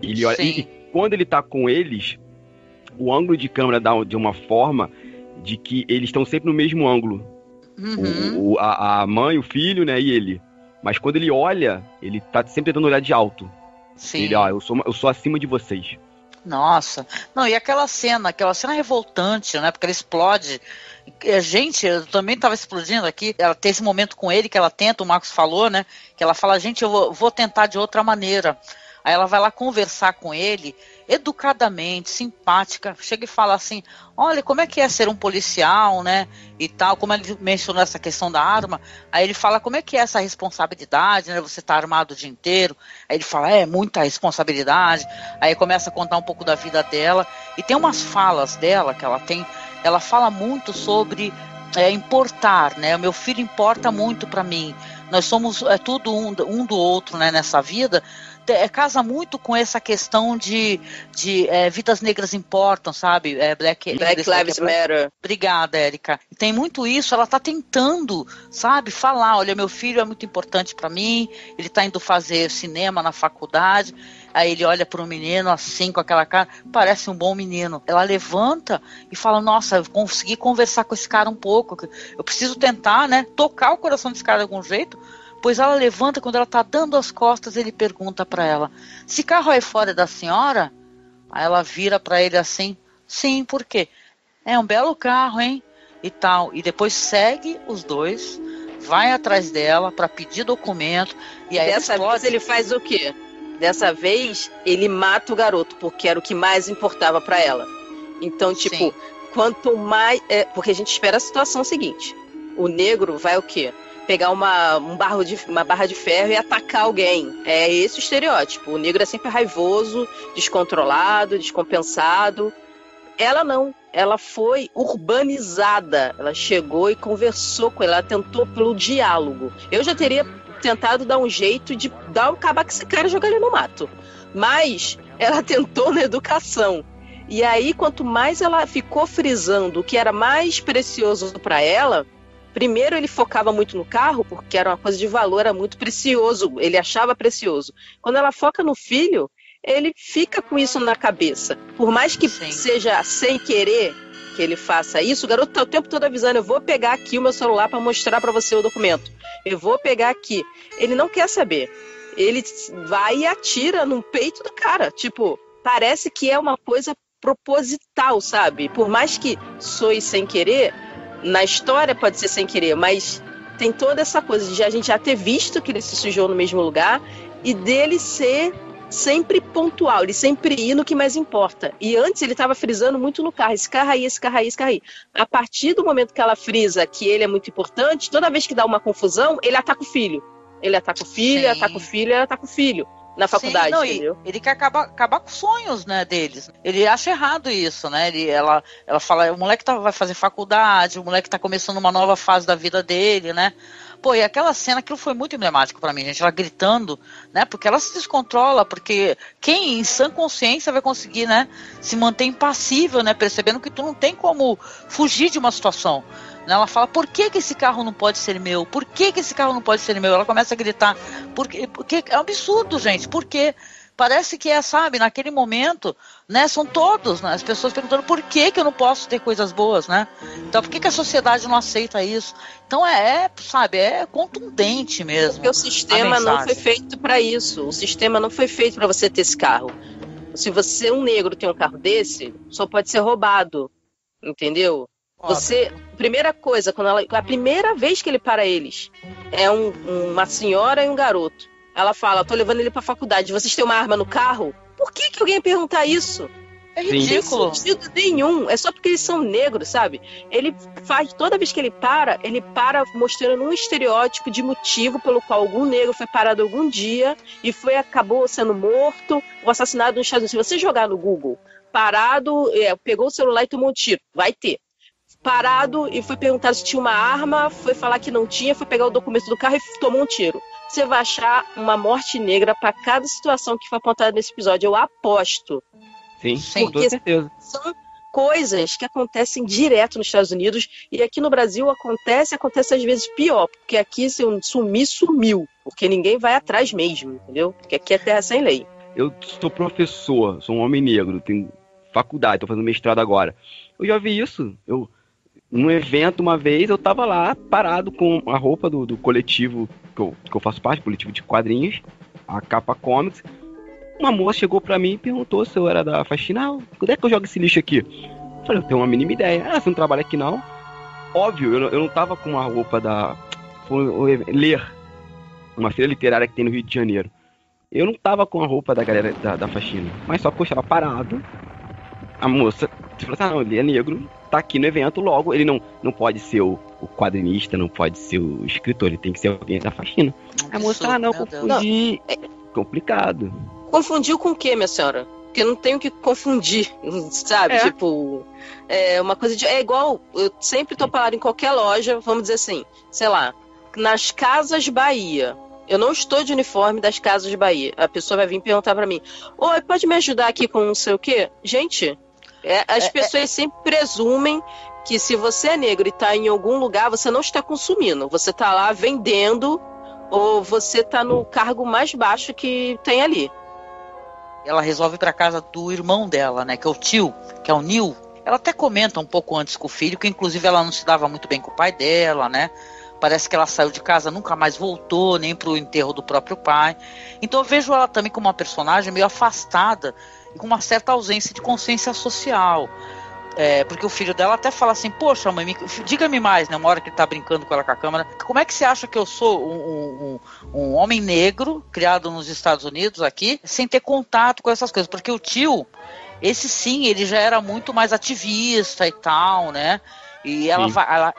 [SPEAKER 4] Ele olha, e quando ele tá com eles, o ângulo de câmera dá de uma forma de que eles estão sempre no mesmo ângulo. A mãe, o filho, né, e ele. Mas quando ele olha, ele tá sempre tentando olhar de alto.
[SPEAKER 2] Sim.
[SPEAKER 4] Ele, eu sou acima de vocês.
[SPEAKER 2] Nossa. Não, e aquela cena revoltante, né, porque ela explode. Gente, eu também tava explodindo aqui. Ela tem esse momento com ele que ela tenta, o Marcos falou, né, que ela fala, gente, eu vou tentar de outra maneira. Aí ela vai lá conversar com ele, educadamente, simpática, chega e fala assim, olha, como é que é ser um policial, né, e tal, como ele mencionou essa questão da arma, aí ele fala, como é que é essa responsabilidade, né, você tá armado o dia inteiro, aí ele fala, muita responsabilidade, aí começa a contar um pouco da vida dela, e tem umas falas dela que ela fala muito sobre importar, né, o meu filho importa muito para mim, nós somos tudo um do outro, né, nessa vida. Casa muito com essa questão de vidas negras importam, sabe? Black
[SPEAKER 3] Lives Matter.
[SPEAKER 2] Obrigada, Érica. Tem muito isso, ela tá tentando, sabe, falar, olha, meu filho é muito importante para mim, ele tá indo fazer cinema na faculdade, aí ele olha para um menino assim, com aquela cara, parece um bom menino. Ela levanta e fala, nossa, eu consegui conversar com esse cara um pouco, eu preciso tentar, né, tocar o coração desse cara de algum jeito. Pois ela levanta, quando ela tá dando as costas, ele pergunta para ela, esse carro aí fora é da senhora? Aí ela vira para ele assim, sim, por quê? É um belo carro, hein? E tal. E depois segue os dois, vai atrás dela para pedir documento. E aí
[SPEAKER 3] dessa vez ele faz o quê? Dessa vez ele mata o garoto, porque era o que mais importava para ela. Então, tipo, sim. Quanto mais... porque a gente espera a situação seguinte. O negro vai o quê? Pegar uma barra de ferro e atacar alguém. É esse o estereótipo. O negro é sempre raivoso, descontrolado, descompensado. Ela não. Ela foi urbanizada. Ela chegou e conversou com ela. Ela tentou pelo diálogo. Eu já teria tentado dar um jeito de acabar com esse cara e jogar ele no mato. Mas ela tentou na educação. E aí, quanto mais ela ficou frisando o que era mais precioso para ela... Primeiro ele focava muito no carro, porque era uma coisa de valor, era muito precioso, ele achava precioso. Quando ela foca no filho, ele fica com isso na cabeça. Por mais que seja sem querer que ele faça isso, o garoto tá o tempo todo avisando, eu vou pegar aqui o meu celular para mostrar para você o documento. Eu vou pegar aqui. Ele não quer saber. Ele vai e atira no peito do cara. Tipo, parece que é uma coisa proposital, sabe? Por mais que soe sem querer, na história pode ser sem querer, mas tem toda essa coisa de a gente já ter visto que ele se sujou no mesmo lugar e dele ser sempre pontual, ele sempre ir no que mais importa. E antes ele estava frisando muito no carro, esse carro aí, esse carro aí, esse carro aí. A partir do momento que ela frisa que ele é muito importante, toda vez que dá uma confusão, ele ataca o filho. Ele ataca o filho, ele ataca o filho, ele ataca o filho. Na faculdade, não, entendeu?
[SPEAKER 2] Ele quer acabar com os sonhos, né, deles. Ele acha errado isso, né? Ela fala, o moleque vai fazer faculdade, o moleque tá começando uma nova fase da vida dele, né? Pô, e aquela cena, aquilo foi muito emblemático pra mim, gente, ela gritando, né? Porque ela se descontrola, porque quem em sã consciência vai conseguir, né, se manter impassível, né? Percebendo que tu não tem como fugir de uma situação. Ela fala, por que esse carro não pode ser meu? Por que esse carro não pode ser meu? Ela começa a gritar, porque é um absurdo, gente, por quê? Parece que sabe, naquele momento, né, são todos, né, as pessoas perguntando por que eu não posso ter coisas boas, né? Então, por que a sociedade não aceita isso? Então, sabe, é contundente mesmo.
[SPEAKER 3] Porque o sistema não foi feito para isso. O sistema não foi feito para você ter esse carro. Se você, um negro, tem um carro desse, só pode ser roubado, entendeu? Primeira coisa, a primeira vez que ele para eles, é uma senhora e um garoto. Ela fala, tô levando ele pra faculdade, vocês têm uma arma no carro? Por que alguém ia perguntar isso? É ridículo. Não tem sentido nenhum, é só porque eles são negros, sabe? Ele faz, toda vez que ele para mostrando um estereótipo de motivo pelo qual algum negro foi parado algum dia e acabou sendo morto ou assassinado nos Estados Unidos. Se você jogar no Google, parado, pegou o celular e tomou um tiro, vai ter. Parado e foi perguntar se tinha uma arma, foi falar que não tinha, foi pegar o documento do carro e tomou um tiro. Você vai achar uma morte negra para cada situação que foi apontada nesse episódio, eu aposto.
[SPEAKER 4] Sim, com certeza.
[SPEAKER 3] São coisas que acontecem direto nos Estados Unidos e aqui no Brasil acontece às vezes pior, porque aqui se um sumir, sumiu, porque ninguém vai atrás mesmo, entendeu? Porque aqui é terra sem lei.
[SPEAKER 4] Eu sou professor, sou um homem negro, tenho faculdade, tô fazendo mestrado agora. Eu já vi isso, num evento uma vez, eu tava lá parado com a roupa do coletivo que eu faço parte, coletivo de quadrinhos, a Capa Comics. Uma moça chegou pra mim e perguntou se eu era da faxina. Onde é que eu jogo esse lixo aqui? Eu falei, eu tenho uma mínima ideia. Você não trabalha aqui não? Óbvio, eu não tava com a roupa ler, uma feira literária que tem no Rio de Janeiro. Eu não tava com a roupa da galera da faxina, mas só que eu estava parado. A moça falou assim, não, ele é negro, tá aqui no evento, logo ele não pode ser o quadrinista, não pode ser o escritor, ele tem que ser alguém da faxina. A moça, não, confundi. Complicado.
[SPEAKER 3] Confundiu com o quê, minha senhora? Porque não tem o que confundir, sabe? Tipo, uma coisa é igual, eu sempre tô parado em qualquer loja, vamos dizer assim, sei lá, nas Casas Bahia. Eu não estou de uniforme das Casas Bahia. A pessoa vai vir perguntar pra mim, oi, pode me ajudar aqui com não sei o quê? Gente, as pessoas sempre presumem que se você é negro e tá em algum lugar, você não está consumindo. Você tá lá vendendo ou você tá no cargo mais baixo que tem ali.
[SPEAKER 2] Ela resolve ir pra casa do irmão dela, né, que é o tio, que é o Neil. Ela até comenta um pouco antes com o filho, que inclusive ela não se dava muito bem com o pai dela, né? Parece que ela saiu de casa, nunca mais voltou, nem pro enterro do próprio pai. Então eu vejo ela também como uma personagem meio afastada e com uma certa ausência de consciência social. Porque o filho dela até fala assim, poxa mãe, diga-me mais, né, uma hora que ele tá brincando com ela com a câmera, como é que você acha que eu sou um homem negro, criado nos Estados Unidos aqui, sem ter contato com essas coisas? Porque o tio, esse sim, ele já era muito mais ativista e tal, né, e ela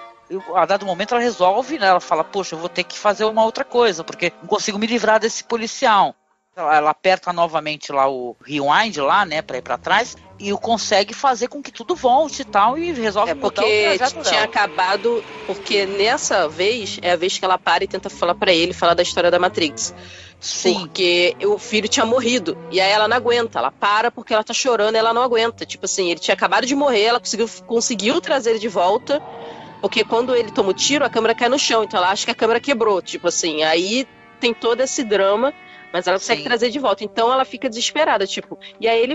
[SPEAKER 2] a dado momento ela resolve, né, ela fala, poxa, eu vou ter que fazer uma outra coisa, porque não consigo me livrar desse policial. Ela aperta novamente lá o rewind lá, né, pra ir pra trás, e consegue fazer com que tudo volte e tal, e resolve mudar o projeto dela.
[SPEAKER 3] Tinha acabado, porque nessa vez, é a vez que ela para e tenta falar pra ele, falar da história da Matrix. Sim. Porque o filho tinha morrido, e aí ela não aguenta, ela para porque ela tá chorando e ela não aguenta. Tipo assim, ele tinha acabado de morrer, ela conseguiu trazer ele de volta, porque quando ele toma o tiro, a câmera cai no chão, então ela acha que a câmera quebrou, tipo assim, aí tem todo esse drama, mas ela consegue trazer de volta. Então ela fica desesperada, tipo. E aí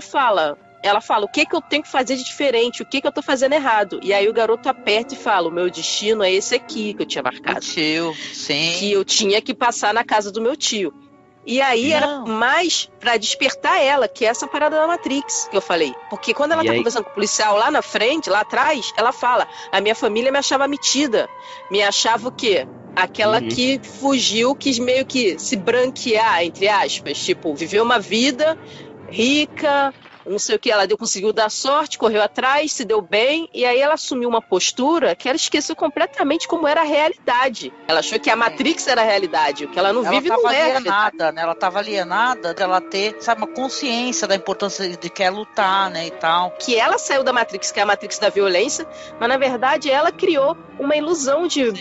[SPEAKER 3] ela fala, o que eu tenho que fazer de diferente? O que eu tô fazendo errado? E aí o garoto aperta e fala, o meu destino é esse aqui que eu tinha marcado.
[SPEAKER 2] O tio, sim.
[SPEAKER 3] Que eu tinha que passar na casa do meu tio. E aí era mais pra despertar ela, que é essa parada da Matrix que eu falei. Porque quando ela tá conversando com o policial lá na frente, lá atrás, ela fala: a minha família me achava metida. Me achava o quê? Aquela que fugiu, quis meio que se branquear, entre aspas. Tipo, viveu uma vida rica, não sei o que, ela conseguiu dar sorte, correu atrás, se deu bem, e aí ela assumiu uma postura que ela esqueceu completamente como era a realidade. Ela achou que a Matrix era a realidade, o que ela não vive não é.
[SPEAKER 2] Alienada, né? Ela estava alienada dela ter, sabe, uma consciência da importância de que é lutar, né, e tal.
[SPEAKER 3] Que ela saiu da Matrix, que é a Matrix da violência, mas na verdade ela criou uma ilusão de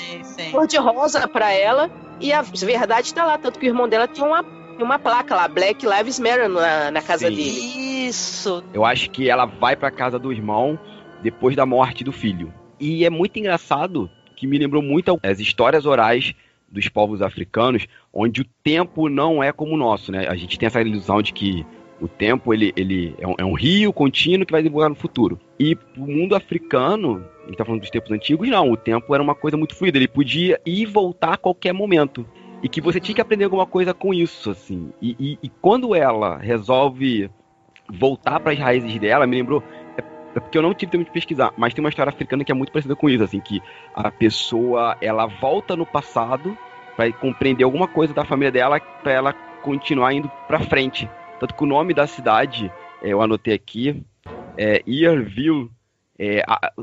[SPEAKER 3] cor-de-rosa pra ela, e a verdade tá lá, tanto que o irmão dela tinha uma placa lá, Black Lives Matter, na casa dele.
[SPEAKER 2] Isso.
[SPEAKER 4] Eu acho que ela vai pra casa do irmão depois da morte do filho. E é muito engraçado, que me lembrou muito as histórias orais dos povos africanos, onde o tempo não é como o nosso, né? A gente tem essa ilusão de que o tempo ele é um rio contínuo que vai desenvolver no futuro. E o mundo africano, a gente tá falando dos tempos antigos, não. O tempo era uma coisa muito fluida, ele podia ir e voltar a qualquer momento. E que você tinha que aprender alguma coisa com isso, assim. E quando ela resolve voltar para as raízes dela, me lembrou... É porque eu não tive tempo de pesquisar, mas tem uma história africana que é muito parecida com isso, assim, que a pessoa, ela volta no passado para compreender alguma coisa da família dela, para ela continuar indo para frente. Tanto que o nome da cidade, eu anotei aqui, é Yearville,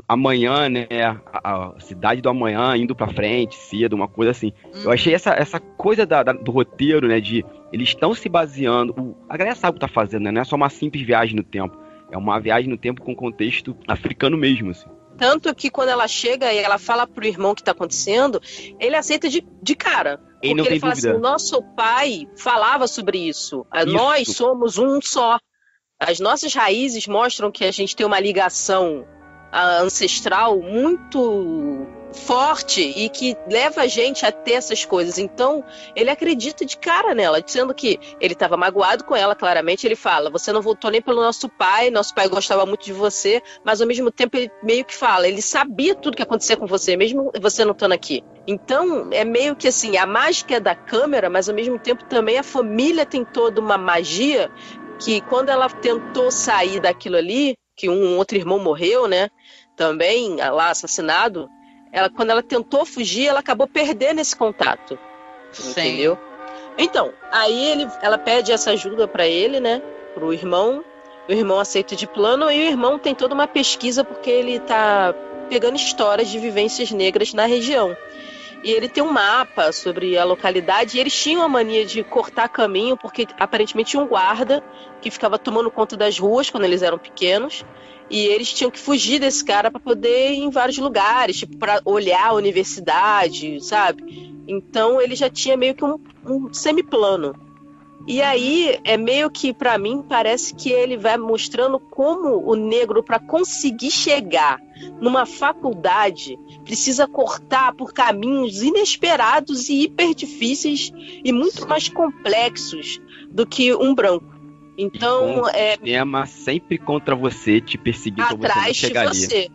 [SPEAKER 4] amanhã, né, a cidade do amanhã, indo pra frente, cedo, uma coisa assim. Eu achei essa coisa do roteiro, né, de eles estão se baseando, a galera sabe o que tá fazendo, né, não é só uma simples viagem no tempo, é uma viagem no tempo com contexto africano mesmo, assim.
[SPEAKER 3] Tanto que quando ela chega e ela fala pro irmão o que tá acontecendo, ele aceita de cara. Porque
[SPEAKER 4] não
[SPEAKER 3] ele fala dúvida. Assim, o nosso pai falava sobre isso. Nós somos um só. As nossas raízes mostram que a gente tem uma ligação ancestral muito forte e que leva a gente a ter essas coisas. Então, ele acredita de cara nela, dizendo que ele estava magoado com ela, claramente. Ele fala, você não voltou nem pelo nosso pai gostava muito de você, mas ao mesmo tempo ele meio que fala, ele sabia tudo que acontecia com você, mesmo você não estando aqui. Então, é meio que assim, a mágica é da câmera, mas ao mesmo tempo também a família tem toda uma magia que quando ela tentou sair daquilo ali, que um outro irmão morreu, né, também lá assassinado, quando ela tentou fugir, ela acabou perdendo esse contato. Sim. Entendeu? Então, aí ela pede essa ajuda para ele, né, pro irmão. O irmão aceita de plano e o irmão tem toda uma pesquisa porque ele tá pegando histórias de vivências negras na região. E ele tem um mapa sobre a localidade e eles tinham a mania de cortar caminho porque aparentemente tinha um guarda que ficava tomando conta das ruas quando eles eram pequenos. E eles tinham que fugir desse cara para poder ir em vários lugares, tipo, para olhar a universidade, sabe? Então ele já tinha meio que um semiplano. E aí é meio que, para mim, parece que ele vai mostrando como o negro, para conseguir chegar numa faculdade, precisa cortar por caminhos inesperados e hiper difíceis e muito mais complexos do que um branco. Então,
[SPEAKER 4] o sistema sempre contra você, te perseguindo
[SPEAKER 3] atrás de você,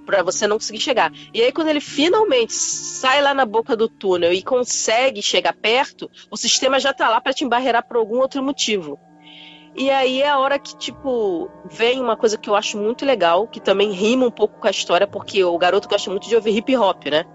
[SPEAKER 3] para você não conseguir chegar. E aí, quando ele finalmente sai lá na boca do túnel e consegue chegar perto, o sistema já tá lá para te embarrear por algum outro motivo. E aí é a hora que, tipo, vem uma coisa que eu acho muito legal, que também rima um pouco com a história, porque o garoto gosta muito de ouvir hip hop, né?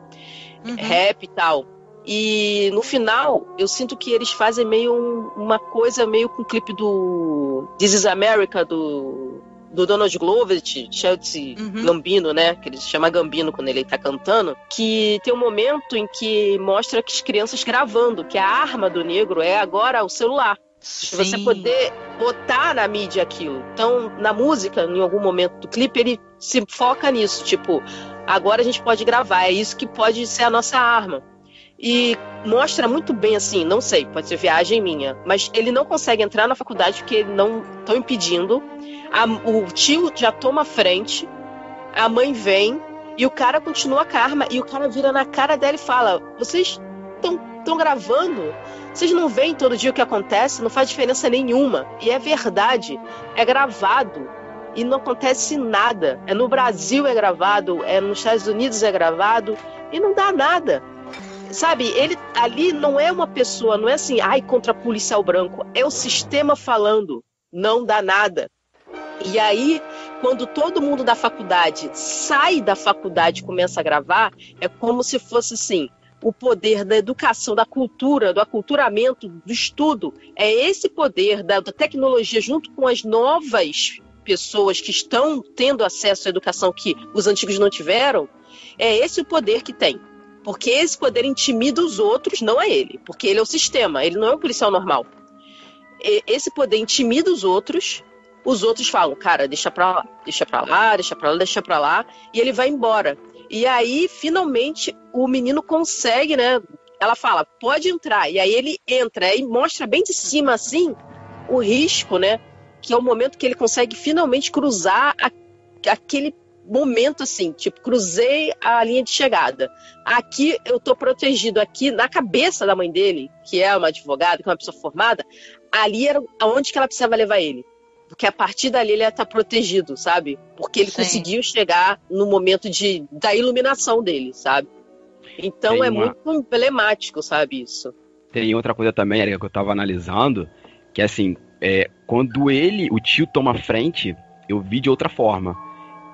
[SPEAKER 3] Uhum. Rap e tal. E no final, eu sinto que eles fazem meio uma coisa meio com o clipe do This is America, do Donald Glover, Chelsea Gambino, né? Que ele se chama Gambino quando ele tá cantando. Que tem um momento em que mostra que as crianças gravando, que a arma do negro é agora o celular. Sim. Você poder botar na mídia aquilo. Então, na música, em algum momento do clipe, ele se foca nisso. Tipo, agora a gente pode gravar, é isso que pode ser a nossa arma. E mostra muito bem, assim, não sei, pode ser viagem minha, mas ele não consegue entrar na faculdade porque ele não estão impedindo. O tio já toma a frente, a mãe vem e o cara continua com a arma e o cara vira na cara dela e fala: vocês estão gravando? Vocês não veem todo dia o que acontece? Não faz diferença nenhuma. E é verdade, é gravado e não acontece nada. No Brasil é gravado, nos Estados Unidos é gravado e não dá nada. sabe, ele ali não é uma pessoa, não é assim, ai, contra policial branco, é o sistema falando, não dá nada. E aí, quando todo mundo da faculdade sai da faculdade e começa a gravar, é como se fosse assim, o poder da educação, da cultura, do aculturamento, do estudo, é esse poder da tecnologia junto com as novas pessoas que estão tendo acesso à educação que os antigos não tiveram, é esse o poder que tem. Porque esse poder intimida os outros, não é ele, porque ele é o sistema, ele não é um policial normal. Esse poder intimida os outros falam, cara, deixa pra lá, deixa pra lá, deixa pra lá, deixa pra lá, e ele vai embora. E aí, finalmente, o menino consegue, né? Ela fala, pode entrar. E aí ele entra e mostra bem de cima, assim, o risco, né? Que é o momento que ele consegue finalmente cruzar aquele momento, assim, tipo, cruzei a linha de chegada. Aqui eu tô protegido, aqui na cabeça da mãe dele, que é uma advogada, que é uma pessoa formada, ali era aonde que ela precisava levar ele. Porque a partir dali ele ia estar protegido, sabe? Porque ele conseguiu chegar no momento da iluminação dele, sabe? Então é muito emblemático, sabe, isso. Tem
[SPEAKER 4] outra coisa também, Erika, que eu tava analisando, que assim, quando o tio toma frente, eu vi de outra forma.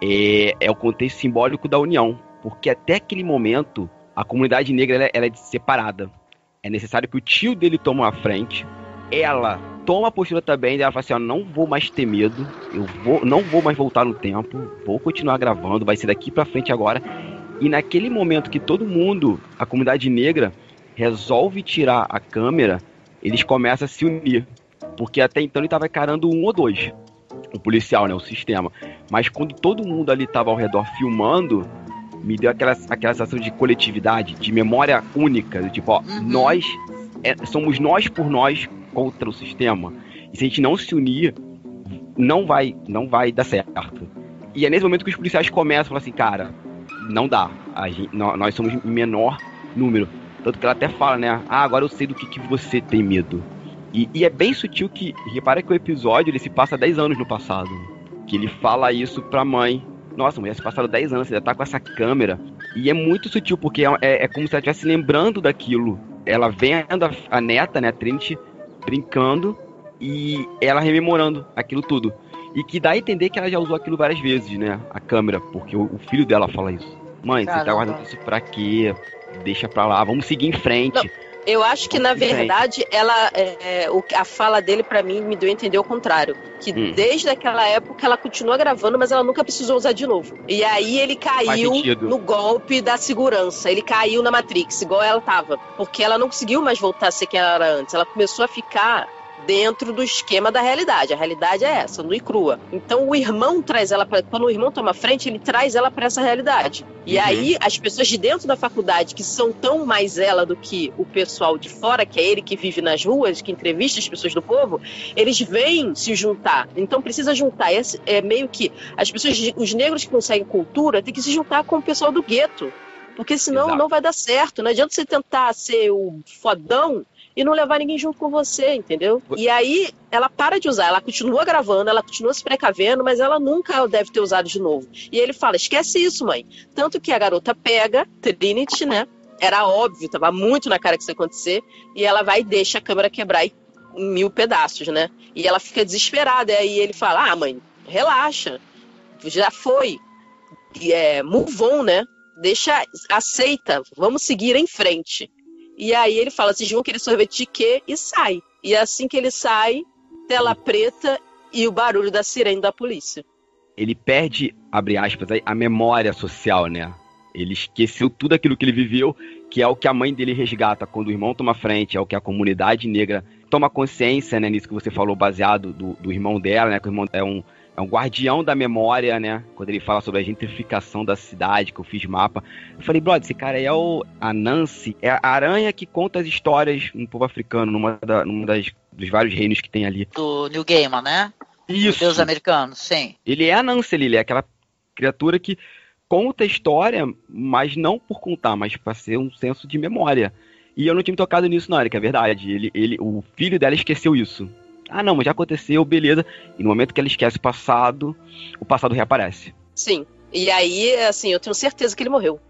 [SPEAKER 4] É o contexto simbólico da união. Porque até aquele momento, a comunidade negra ela é separada. É necessário que o tio dele tome a frente, ela toma a postura também, ela fala assim, ó, não vou mais ter medo, não vou mais voltar no tempo, vou continuar gravando, vai ser daqui pra frente agora. E naquele momento que todo mundo, a comunidade negra, resolve tirar a câmera, eles começam a se unir. Porque até então ele tava encarando um ou dois, o policial, né, o sistema. Mas quando todo mundo ali tava ao redor filmando, me deu aquela sensação de coletividade, de memória única, de tipo, ó, nós, somos nós por nós, contra o sistema. E se a gente não se unir, não vai dar certo. E é nesse momento que os policiais começam a falar assim, cara, não dá. Nós somos em menor número. Tanto que ela até fala, né? Ah, agora eu sei do que você tem medo. E é bem sutil que, repara que o episódio ele se passa 10 anos no passado. Que ele fala isso pra mãe. Nossa, mulher, se passaram 10 anos, você já tá com essa câmera. E é muito sutil, porque é como se ela estivesse lembrando daquilo. Ela vendo a neta, né, a Trinity, brincando e ela rememorando aquilo tudo. E que dá a entender que ela já usou aquilo várias vezes, né? A câmera, porque o filho dela fala isso. Mãe, você tá guardando isso pra quê? Deixa pra lá, vamos seguir em frente.
[SPEAKER 3] Não, eu acho que, na verdade, a fala dele, pra mim, me deu a entender o contrário. Que desde aquela época ela continua gravando, mas ela nunca precisou usar de novo. E aí ele caiu no golpe da segurança. Ele caiu na Matrix, igual ela tava. Porque ela não conseguiu mais voltar a ser quem ela era antes. Ela começou a ficar dentro do esquema da realidade. A realidade é essa, nua e crua. Então o irmão traz ela pra... Quando o irmão toma frente, ele traz ela para essa realidade. E aí as pessoas de dentro da faculdade, que são tão mais ela do que o pessoal de fora, que é ele que vive nas ruas, que entrevista as pessoas do povo, eles vêm se juntar. Então precisa juntar. É meio que as pessoas, os negros que conseguem cultura, tem que se juntar com o pessoal do gueto. Porque senão não vai dar certo. Não adianta você tentar ser o fodão e não levar ninguém junto com você, entendeu? E aí, ela para de usar, ela continua gravando, ela continua se precavendo, mas ela nunca deve ter usado de novo. E ele fala, esquece isso, mãe. Tanto que a garota pega Trinity, né? Era óbvio, tava muito na cara que isso ia acontecer, e ela vai e deixa a câmera quebrar em 1000 pedaços, né? E ela fica desesperada, e aí ele fala, mãe, relaxa, já foi. Move on, né? Aceita, vamos seguir em frente. E aí ele fala, vocês vão querer sorvete de quê? E sai. E assim que ele sai, tela preta e o barulho da sirene da polícia.
[SPEAKER 4] Ele perde, abre aspas, a memória social, né? Ele esqueceu tudo aquilo que ele viveu, que é o que a mãe dele resgata quando o irmão toma frente, é o que a comunidade negra toma consciência, né? Nisso que você falou, baseado do irmão dela, né? Que o irmão é um guardião da memória, né? Quando ele fala sobre a gentrificação da cidade, que eu fiz mapa. Eu falei, brother, esse cara aí é a Nancy, é a aranha que conta as histórias no povo africano, numa dos vários reinos que tem ali.
[SPEAKER 2] Do Neil Gaiman, né?
[SPEAKER 4] Isso.
[SPEAKER 2] Deus americano, sim.
[SPEAKER 4] Ele é a Nancy, ele é aquela criatura que conta a história, mas não por contar, mas para ser um senso de memória. E eu não tinha me tocado nisso, não, Erika, é verdade. O filho dela esqueceu isso. Ah, não, mas já aconteceu, beleza. E no momento que ela esquece o passado reaparece.
[SPEAKER 3] Sim. E aí, assim, eu tenho certeza que ele morreu.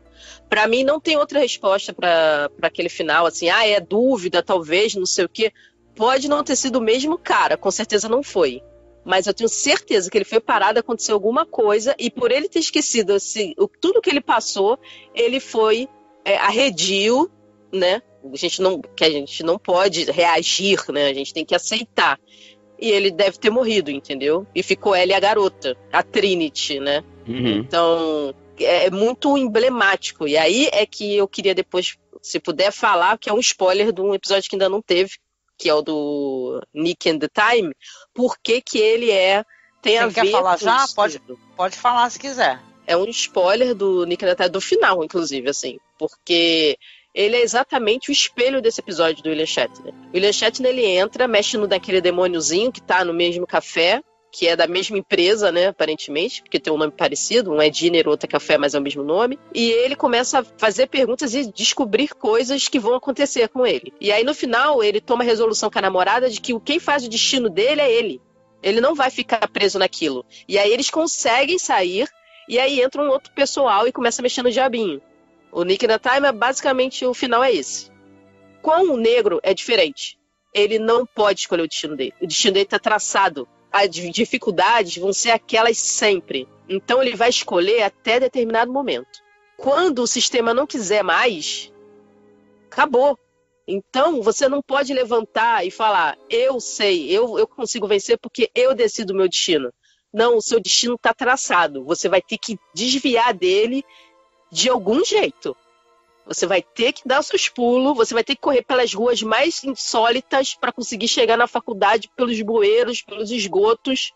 [SPEAKER 3] Pra mim não tem outra resposta pra aquele final, assim, é dúvida, talvez, não sei o quê. Pode não ter sido o mesmo cara, com certeza não foi. Mas eu tenho certeza que ele foi parado, aconteceu alguma coisa, e por ele ter esquecido assim, tudo que ele passou, ele foi, arredio, né? Que a gente não pode reagir, né? A gente tem que aceitar. E ele deve ter morrido, entendeu? E ficou ela e a garota, a Trinity, né?
[SPEAKER 4] Uhum.
[SPEAKER 3] Então, é muito emblemático. E aí é que eu queria depois, se puder falar, que é um spoiler de um episódio que ainda não teve, que é o do Nick and the Time, porque que ele tem a ver...
[SPEAKER 2] Quer falar já?
[SPEAKER 3] Isso.
[SPEAKER 2] Pode falar se quiser.
[SPEAKER 3] É um spoiler do Nick and the Time, do final, inclusive, assim, porque ele é exatamente o espelho desse episódio do William Shatner. O William Shatner, ele entra, mexe naquele demôniozinho que tá no mesmo café, que é da mesma empresa, né, aparentemente, porque tem um nome parecido, um é Dinner, outro é Café, mas é o mesmo nome, e ele começa a fazer perguntas e descobrir coisas que vão acontecer com ele. E aí, no final, ele toma a resolução com a namorada de que quem faz o destino dele é ele. Ele não vai ficar preso naquilo. E aí eles conseguem sair, e aí entra um outro pessoal e começa a mexer no diabinho. O Nick and the Time, basicamente, o final é esse. Com o negro, é diferente. Ele não pode escolher o destino dele. O destino dele está traçado. As dificuldades vão ser aquelas sempre. Então ele vai escolher até determinado momento. Quando o sistema não quiser mais, acabou. Então você não pode levantar e falar, eu sei, eu consigo vencer porque eu decido o meu destino. Não, o seu destino está traçado. Você vai ter que desviar dele de algum jeito. Você vai ter que dar seus pulos, você vai ter que correr pelas ruas mais insólitas para conseguir chegar na faculdade pelos bueiros, pelos esgotos,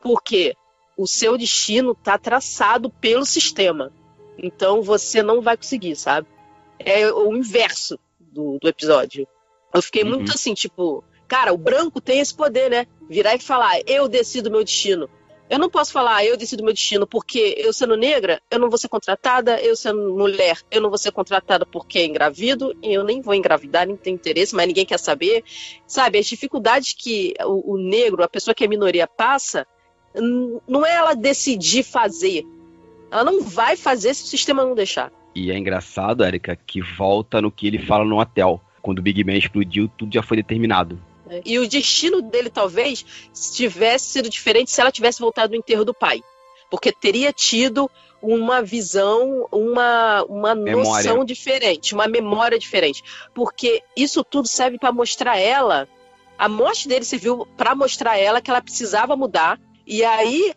[SPEAKER 3] porque o seu destino está traçado pelo sistema. Então você não vai conseguir, sabe? É o inverso do episódio. Eu fiquei muito assim, tipo, cara, o branco tem esse poder, né? Virar e falar, eu decido meu destino. Eu não posso falar, eu decido meu destino, porque eu sendo negra, eu não vou ser contratada, eu sendo mulher, eu não vou ser contratada porque engravido, e eu nem vou engravidar, nem tenho interesse, mas ninguém quer saber. Sabe, as dificuldades que o negro, a pessoa que é minoria passa, não é ela decidir fazer. Ela não vai fazer se o sistema não deixar.
[SPEAKER 4] E é engraçado, Érica, que volta no que ele fala no hotel. Quando o Big Ben explodiu, tudo já foi determinado.
[SPEAKER 3] E o destino dele, talvez, tivesse sido diferente se ela tivesse voltado no enterro do pai. Porque teria tido uma visão, uma noção diferente, uma memória diferente. Porque isso tudo serve para mostrar ela, a morte dele serviu para mostrar ela que ela precisava mudar. E aí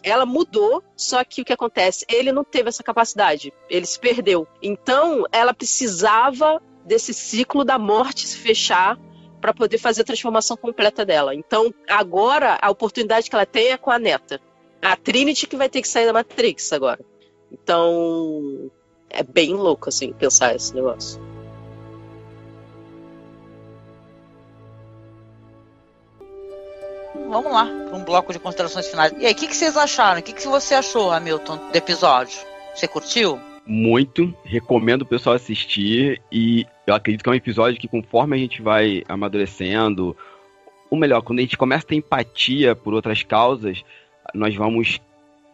[SPEAKER 3] ela mudou, só que o que acontece? Ele não teve essa capacidade, ele se perdeu. Então ela precisava desse ciclo da morte se fechar para poder fazer a transformação completa dela. Então, agora, a oportunidade que ela tem é com a neta. A Trinity que vai ter que sair da Matrix agora. Então, é bem louco, assim, pensar esse negócio.
[SPEAKER 2] Vamos lá, para um bloco de considerações finais. E aí, o que vocês acharam? O que você achou, Hamilton, do episódio? Você curtiu?
[SPEAKER 4] Muito, recomendo o pessoal assistir, e eu acredito que é um episódio que, conforme a gente vai amadurecendo, ou melhor, quando a gente começa a ter empatia por outras causas,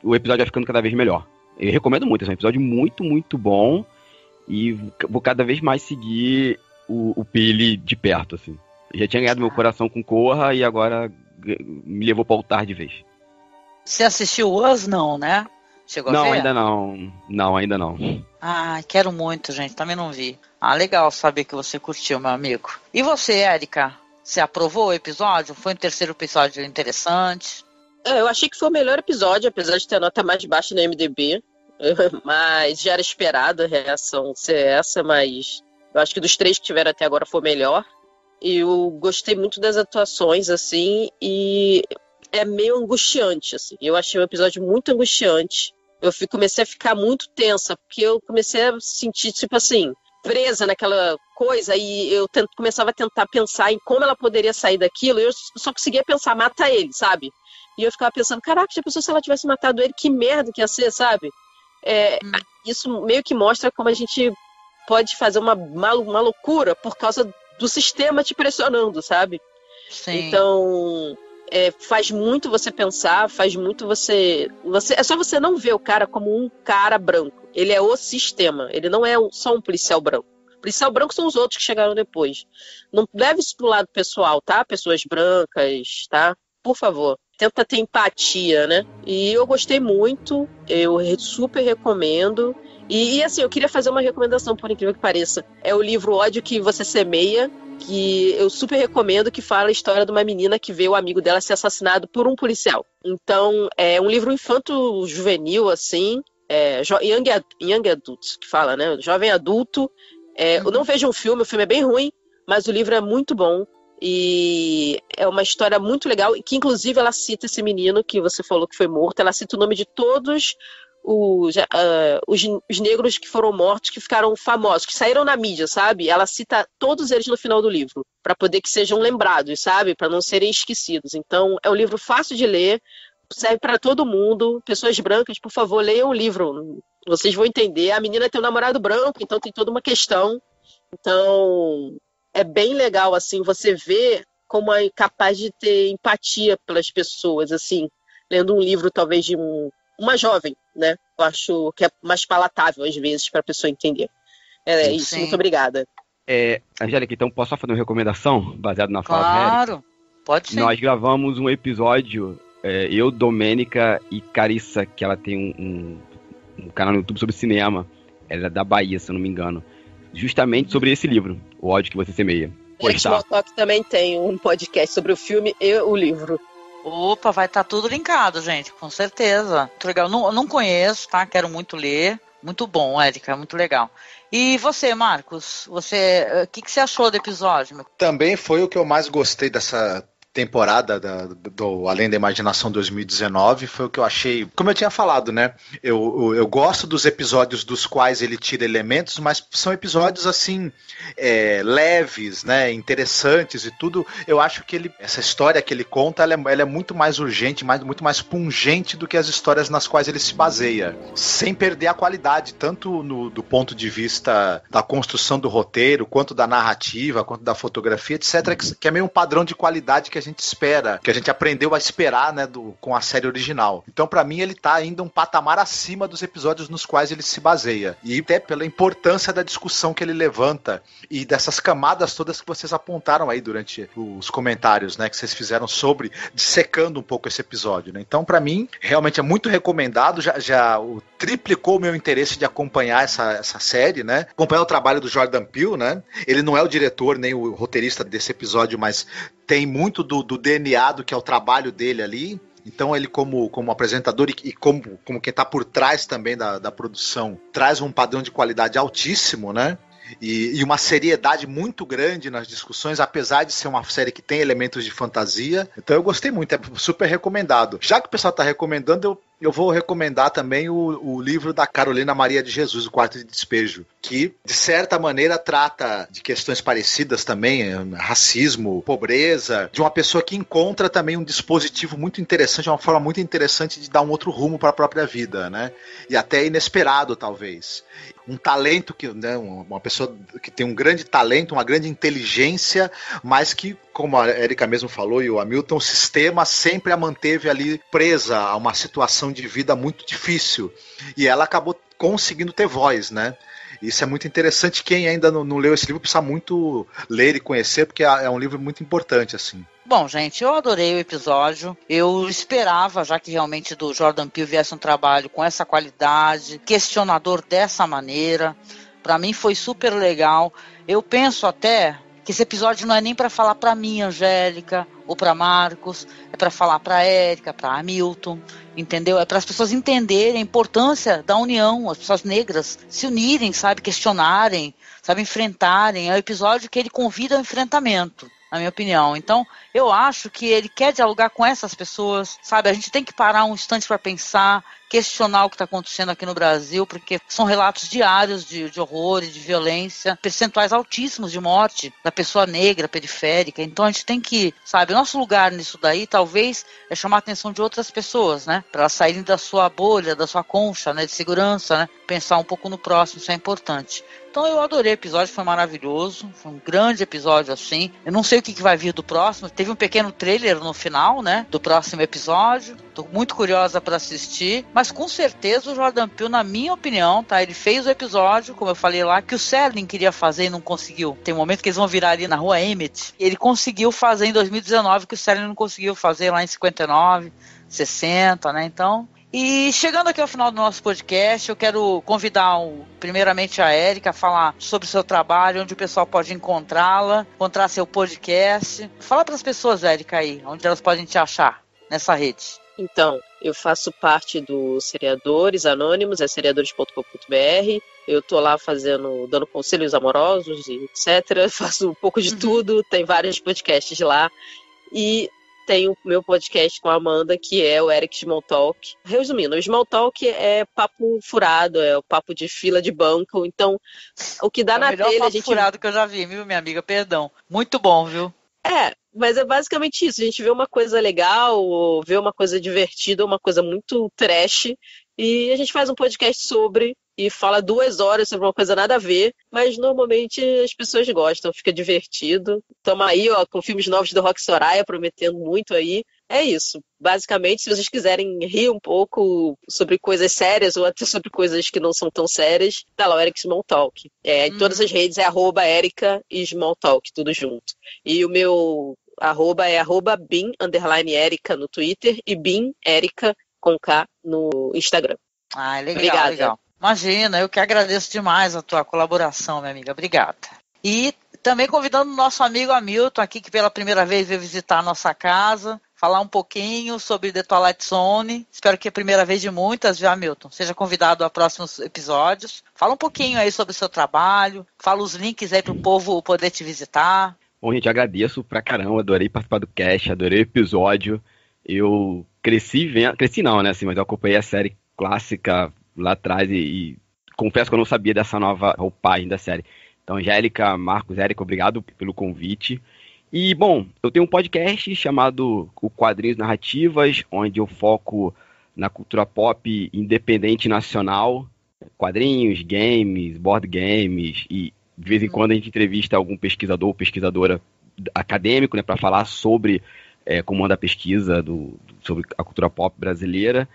[SPEAKER 4] o episódio vai ficando cada vez melhor. Eu recomendo muito, é um episódio muito, muito bom, e vou cada vez mais seguir o Pili de perto, assim. Eu já tinha ganhado meu coração com Korra, e agora me levou para o altar de vez.
[SPEAKER 2] Você assistiu Us, não, né? Chegou a ver?
[SPEAKER 4] Ainda não. Não, ainda não.
[SPEAKER 2] Ah, quero muito, gente. Também não vi. Ah, legal saber que você curtiu, meu amigo. E você, Érica? Você aprovou o episódio? Foi um terceiro episódio interessante?
[SPEAKER 3] Eu achei que foi o melhor episódio, apesar de ter a nota mais baixa no IMDb. Mas já era esperado a reação ser essa, mas eu acho que dos 3 que tiveram até agora foi o melhor. E eu gostei muito das atuações, assim, e é meio angustiante, assim. Eu achei o episódio muito angustiante. Eu comecei a ficar muito tensa, porque eu comecei a sentir, tipo assim, presa naquela coisa, e eu começava a tentar pensar em como ela poderia sair daquilo, e eu só conseguia pensar, mata ele, sabe? E eu ficava pensando, caraca, já pensou se ela tivesse matado ele, que merda que ia ser, sabe? Isso meio que mostra como a gente pode fazer uma loucura por causa do sistema te pressionando, sabe?
[SPEAKER 2] Sim.
[SPEAKER 3] Então, faz muito você pensar, faz muito você... É só você não ver o cara como um cara branco. Ele é o sistema, ele não é só um policial branco. Policial branco são os outros que chegaram depois. Não leve isso pro lado pessoal, tá? Pessoas brancas, tá? Por favor, tenta ter empatia, né? E eu gostei muito, eu super recomendo. E assim, eu queria fazer uma recomendação, por incrível que pareça. É o livro Ódio que Você Semeia, que eu super recomendo, que fala a história de uma menina que vê o amigo dela ser assassinado por um policial. Então, é um livro infanto-juvenil, assim, young adult, que fala, né? Jovem adulto. Eu não vejo um filme, o filme é bem ruim, mas o livro é muito bom. E é uma história muito legal, que inclusive ela cita esse menino que você falou que foi morto, ela cita o nome de todos os negros que foram mortos, que ficaram famosos, que saíram na mídia, sabe? Ela cita todos eles no final do livro, para poder que sejam lembrados, sabe? Para não serem esquecidos. Então, é um livro fácil de ler, serve para todo mundo. Pessoas brancas, por favor, leiam o livro. Vocês vão entender. A menina tem um namorado branco, então tem toda uma questão. Então, é bem legal, assim, você ver como é capaz de ter empatia pelas pessoas, assim, lendo um livro, talvez, de uma jovem, né? Eu acho que é mais palatável, às vezes, para a pessoa entender. É isso,
[SPEAKER 2] Sim.
[SPEAKER 3] muito obrigada.
[SPEAKER 4] Angélica, então posso só fazer uma recomendação, baseado na fala da
[SPEAKER 2] Claro, pode sim.
[SPEAKER 4] Nós gravamos um episódio, eu, Domênica e Carissa, que ela tem um canal no YouTube sobre cinema. Ela é da Bahia, se eu não me engano. Justamente sobre esse livro, O Ódio que Você Semeia.
[SPEAKER 3] Small Talk também tem um podcast sobre o filme e o livro.
[SPEAKER 2] Opa, vai estar tudo linkado, gente, com certeza. Muito legal. Não conheço, tá? Quero muito ler. Muito bom, Érica, muito legal. E você, Marcos? O que você achou do episódio?
[SPEAKER 1] Também foi o que eu mais gostei dessa temporada do Além da Imaginação 2019, foi o que eu achei, como eu tinha falado, né, eu gosto dos episódios dos quais ele tira elementos, mas são episódios assim, leves, né, interessantes e tudo. Eu acho que essa história que ele conta, ela é muito mais urgente, muito mais pungente do que as histórias nas quais ele se baseia, sem perder a qualidade, tanto do ponto de vista da construção do roteiro, quanto da narrativa, quanto da fotografia, etc, que é meio um padrão de qualidade que a gente espera, que a gente aprendeu a esperar, né, com a série original. Então, pra mim, ele tá ainda um patamar acima dos episódios nos quais ele se baseia. E até pela importância da discussão que ele levanta e dessas camadas todas que vocês apontaram aí durante os comentários, né, que vocês fizeram sobre, dissecando um pouco esse episódio, né? Então, pra mim, realmente é muito recomendado, já triplicou o meu interesse de acompanhar essa série, né? Acompanhar o trabalho do Jordan Peele, né? Ele não é o diretor nem o roteirista desse episódio, mas tem muito do DNA do que é o trabalho dele ali. Então ele como apresentador e como quem está por trás também da produção, traz um padrão de qualidade altíssimo, né? E uma seriedade muito grande nas discussões, apesar de ser uma série que tem elementos de fantasia. Então eu gostei muito, é super recomendado. Já que o pessoal está recomendando, eu vou recomendar também o livro da Carolina Maria de Jesus, O Quarto de Despejo, que, de certa maneira, trata de questões parecidas também, racismo, pobreza, de uma pessoa que encontra também um dispositivo muito interessante, uma forma muito interessante de dar um outro rumo para a própria vida, né? E até inesperado, talvez. Um talento, né, uma pessoa que tem um grande talento, uma grande inteligência, mas que, como a Érica mesmo falou e o Hamilton, o sistema sempre a manteve ali presa a uma situação de vida muito difícil. E ela acabou conseguindo ter voz, né? Isso é muito interessante. Quem ainda não leu esse livro precisa muito ler e conhecer, porque é um livro muito importante, assim.
[SPEAKER 2] Bom, gente, eu adorei o episódio. Eu esperava, já que realmente do Jordan Peele viesse um trabalho com essa qualidade, questionador dessa maneira. Pra mim foi super legal. Eu penso até que esse episódio não é nem para falar para mim, Angélica, ou para Marcos, é para falar para Érica, para Hamilton, entendeu? É para as pessoas entenderem a importância da união, as pessoas negras se unirem, sabe, questionarem, sabe, enfrentarem. É um episódio que ele convida ao enfrentamento, na minha opinião. Então, eu acho que ele quer dialogar com essas pessoas, sabe? A gente tem que parar um instante para pensar questionar o que está acontecendo aqui no Brasil, porque são relatos diários de horror e de violência, percentuais altíssimos de morte da pessoa negra, periférica. Então a gente tem que, sabe, o nosso lugar nisso daí talvez é chamar a atenção de outras pessoas, né, para elas saírem da sua bolha, da sua concha, né, de segurança, né, pensar um pouco no próximo, isso é importante. Então eu adorei o episódio, foi maravilhoso, foi um grande episódio assim. Eu não sei o que vai vir do próximo, teve um pequeno trailer no final, né, do próximo episódio. Tô muito curiosa para assistir, mas com certeza o Jordan Peele, na minha opinião, tá, ele fez o episódio, como eu falei lá, que o Serling queria fazer e não conseguiu. Tem um momento que eles vão virar ali na rua Emmett, ele conseguiu fazer em 2019 que o Serling não conseguiu fazer lá em 59, 60, né, então... E chegando aqui ao final do nosso podcast, eu quero convidar primeiramente a Érica a falar sobre o seu trabalho, onde o pessoal pode encontrá-la, encontrar seu podcast. Fala para as pessoas, Érica, aí, onde elas podem te achar nessa rede.
[SPEAKER 3] Então, eu faço parte do Seriadores Anônimos, é seriadores.com.br. Eu tô lá dando conselhos amorosos e etc. Faço um pouco de tudo, tem vários podcasts lá. E tem o meu podcast com a Amanda, que é o Eric Small Talk. Resumindo, o Small Talk é papo furado, é o papo de fila de banco. Então, o que dá na telha... É o melhor papo
[SPEAKER 2] furado que eu já vi, viu, minha amiga? Perdão. Muito bom, viu?
[SPEAKER 3] Mas é basicamente isso. A gente vê uma coisa legal, ou vê uma coisa divertida, uma coisa muito trash, e a gente faz um podcast sobre... e fala 2 horas sobre uma coisa nada a ver, mas normalmente as pessoas gostam, fica divertido. Estamos aí, ó, com filmes novos do Rock Soraya, prometendo muito aí. É isso. Basicamente, se vocês quiserem rir um pouco sobre coisas sérias ou até sobre coisas que não são tão sérias, tá lá o Eric Small Talk. Em todas as redes é @Erica e Small Talk, tudo junto. E o meu arroba é @bin_Erica no Twitter e bin_Erica com K no Instagram.
[SPEAKER 2] Ah, legal,
[SPEAKER 3] Obrigada.
[SPEAKER 2] Legal. Imagina, eu que agradeço demais a tua colaboração, minha amiga. Obrigada. E também convidando o nosso amigo Hamilton aqui, que pela primeira vez veio visitar a nossa casa, falar um pouquinho sobre The Twilight Zone. Espero que é a primeira vez de muitas, viu, Hamilton? Seja convidado a próximos episódios. Fala um pouquinho aí sobre o seu trabalho, fala os links aí para o povo poder te visitar.
[SPEAKER 4] Bom, gente, agradeço pra caramba, adorei participar do cast, adorei o episódio. Eu cresci não, né, assim, mas eu acompanhei a série clássica lá atrás e confesso que eu não sabia dessa nova roupagem da série. Então, Angélica, Marcos, Érica, obrigado pelo convite. E, bom, eu tenho um podcast chamado O Quadrinhos Narrativas, onde eu foco na cultura pop independente nacional, quadrinhos, games, board games, e de vez em quando a gente entrevista algum pesquisador ou pesquisadora acadêmico, né, para falar sobre como anda a pesquisa sobre a cultura pop brasileira.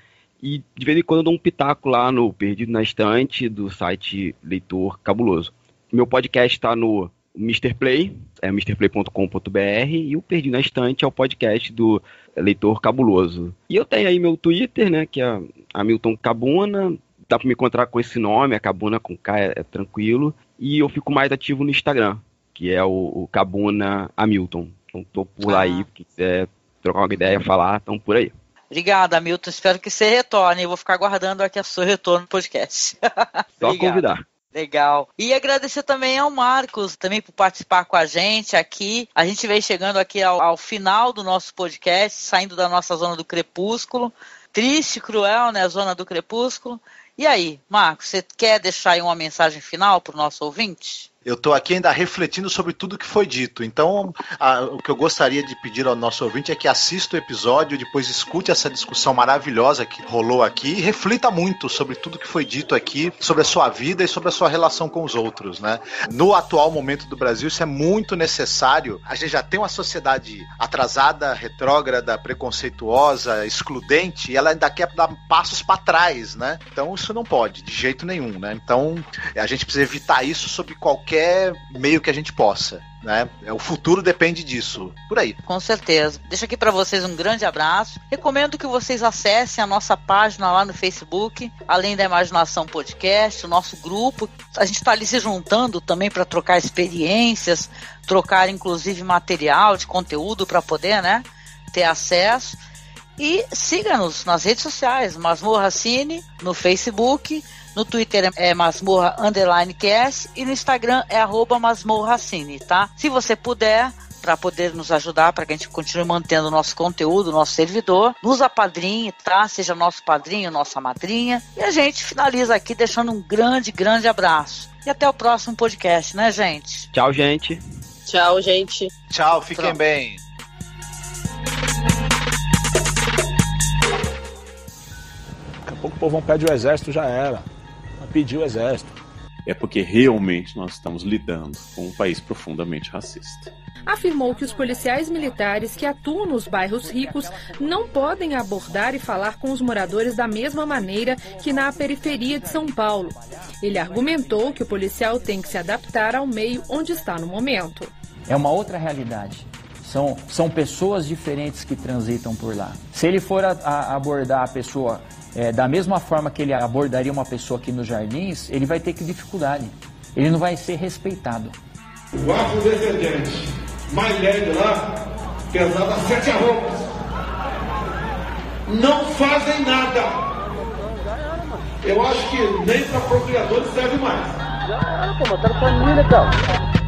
[SPEAKER 4] E de vez em quando eu dou um pitaco lá no Perdido na Estante, do site Leitor Cabuloso. Meu podcast está no Mr. Play, é mrplay.com.br, e o Perdido na Estante é o podcast do Leitor Cabuloso. E eu tenho aí meu Twitter, né, que é Hamilton Cabuna, dá para me encontrar com esse nome, a Cabuna com K é tranquilo, e eu fico mais ativo no Instagram, que é o Cabuna Hamilton. Então tô por lá aí, quem quiser trocar uma ideia, falar, estão por aí.
[SPEAKER 2] Obrigada, Hamilton. Espero que você retorne. Eu vou ficar aguardando aqui o seu retorno no podcast.
[SPEAKER 4] Só convidar.
[SPEAKER 2] Legal. E agradecer também ao Marcos, também por participar com a gente aqui. A gente vem chegando aqui ao final do nosso podcast, saindo da nossa zona do crepúsculo. Triste, cruel, né? A zona do crepúsculo. E aí, Marcos, você quer deixar aí uma mensagem final para o nosso ouvinte?
[SPEAKER 1] Eu estou aqui ainda refletindo sobre tudo que foi dito. Então, o que eu gostaria de pedir ao nosso ouvinte é que assista o episódio, depois escute essa discussão maravilhosa que rolou aqui e reflita muito sobre tudo que foi dito aqui, sobre a sua vida e sobre a sua relação com os outros, né? No atual momento do Brasil, isso é muito necessário. A gente já tem uma sociedade atrasada, retrógrada, preconceituosa, excludente, e ela ainda quer dar passos para trás, né? Então, isso não pode, de jeito nenhum, né? Então, a gente precisa evitar isso sob qualquer meio que a gente possa, né? O futuro depende disso, por aí.
[SPEAKER 2] Com certeza. Deixo aqui para vocês um grande abraço. Recomendo que vocês acessem a nossa página lá no Facebook, além da Imaginação Podcast, o nosso grupo. A gente está ali se juntando também para trocar experiências, trocar inclusive material de conteúdo para poder, né, ter acesso. E siga-nos nas redes sociais, Masmorra Cine, no Facebook, no Twitter é Masmorra_QS e no Instagram é @MasmorraCine, tá? Se você puder, para poder nos ajudar, para que a gente continue mantendo o nosso conteúdo, o nosso servidor. Nos apadrinhe, tá? Seja nosso padrinho, nossa madrinha. E a gente finaliza aqui deixando um grande, grande abraço. E até o próximo podcast, né, gente?
[SPEAKER 4] Tchau, gente.
[SPEAKER 3] Tchau, gente.
[SPEAKER 1] Tchau, fiquem
[SPEAKER 2] Pronto.
[SPEAKER 1] bem.
[SPEAKER 5] Daqui a pouco o povão pede o exército, já era. Vai pedir o exército.
[SPEAKER 6] É porque realmente nós estamos lidando com um país profundamente racista.
[SPEAKER 7] Afirmou que os policiais militares que atuam nos bairros ricos não podem abordar e falar com os moradores da mesma maneira que na periferia de São Paulo. Ele argumentou que o policial tem que se adaptar ao meio onde está no momento.
[SPEAKER 8] É uma outra realidade. São pessoas diferentes que transitam por lá. Se ele for abordar a pessoa da mesma forma que ele abordaria uma pessoa aqui nos Jardins, ele vai ter que dificuldade. Ele não vai ser respeitado.
[SPEAKER 9] O afrodescendente mais leve lá, pesava 7 arrobas. Não fazem nada. Eu acho que nem para procriadores serve mais.
[SPEAKER 10] Já era, pô, mataram família, cara.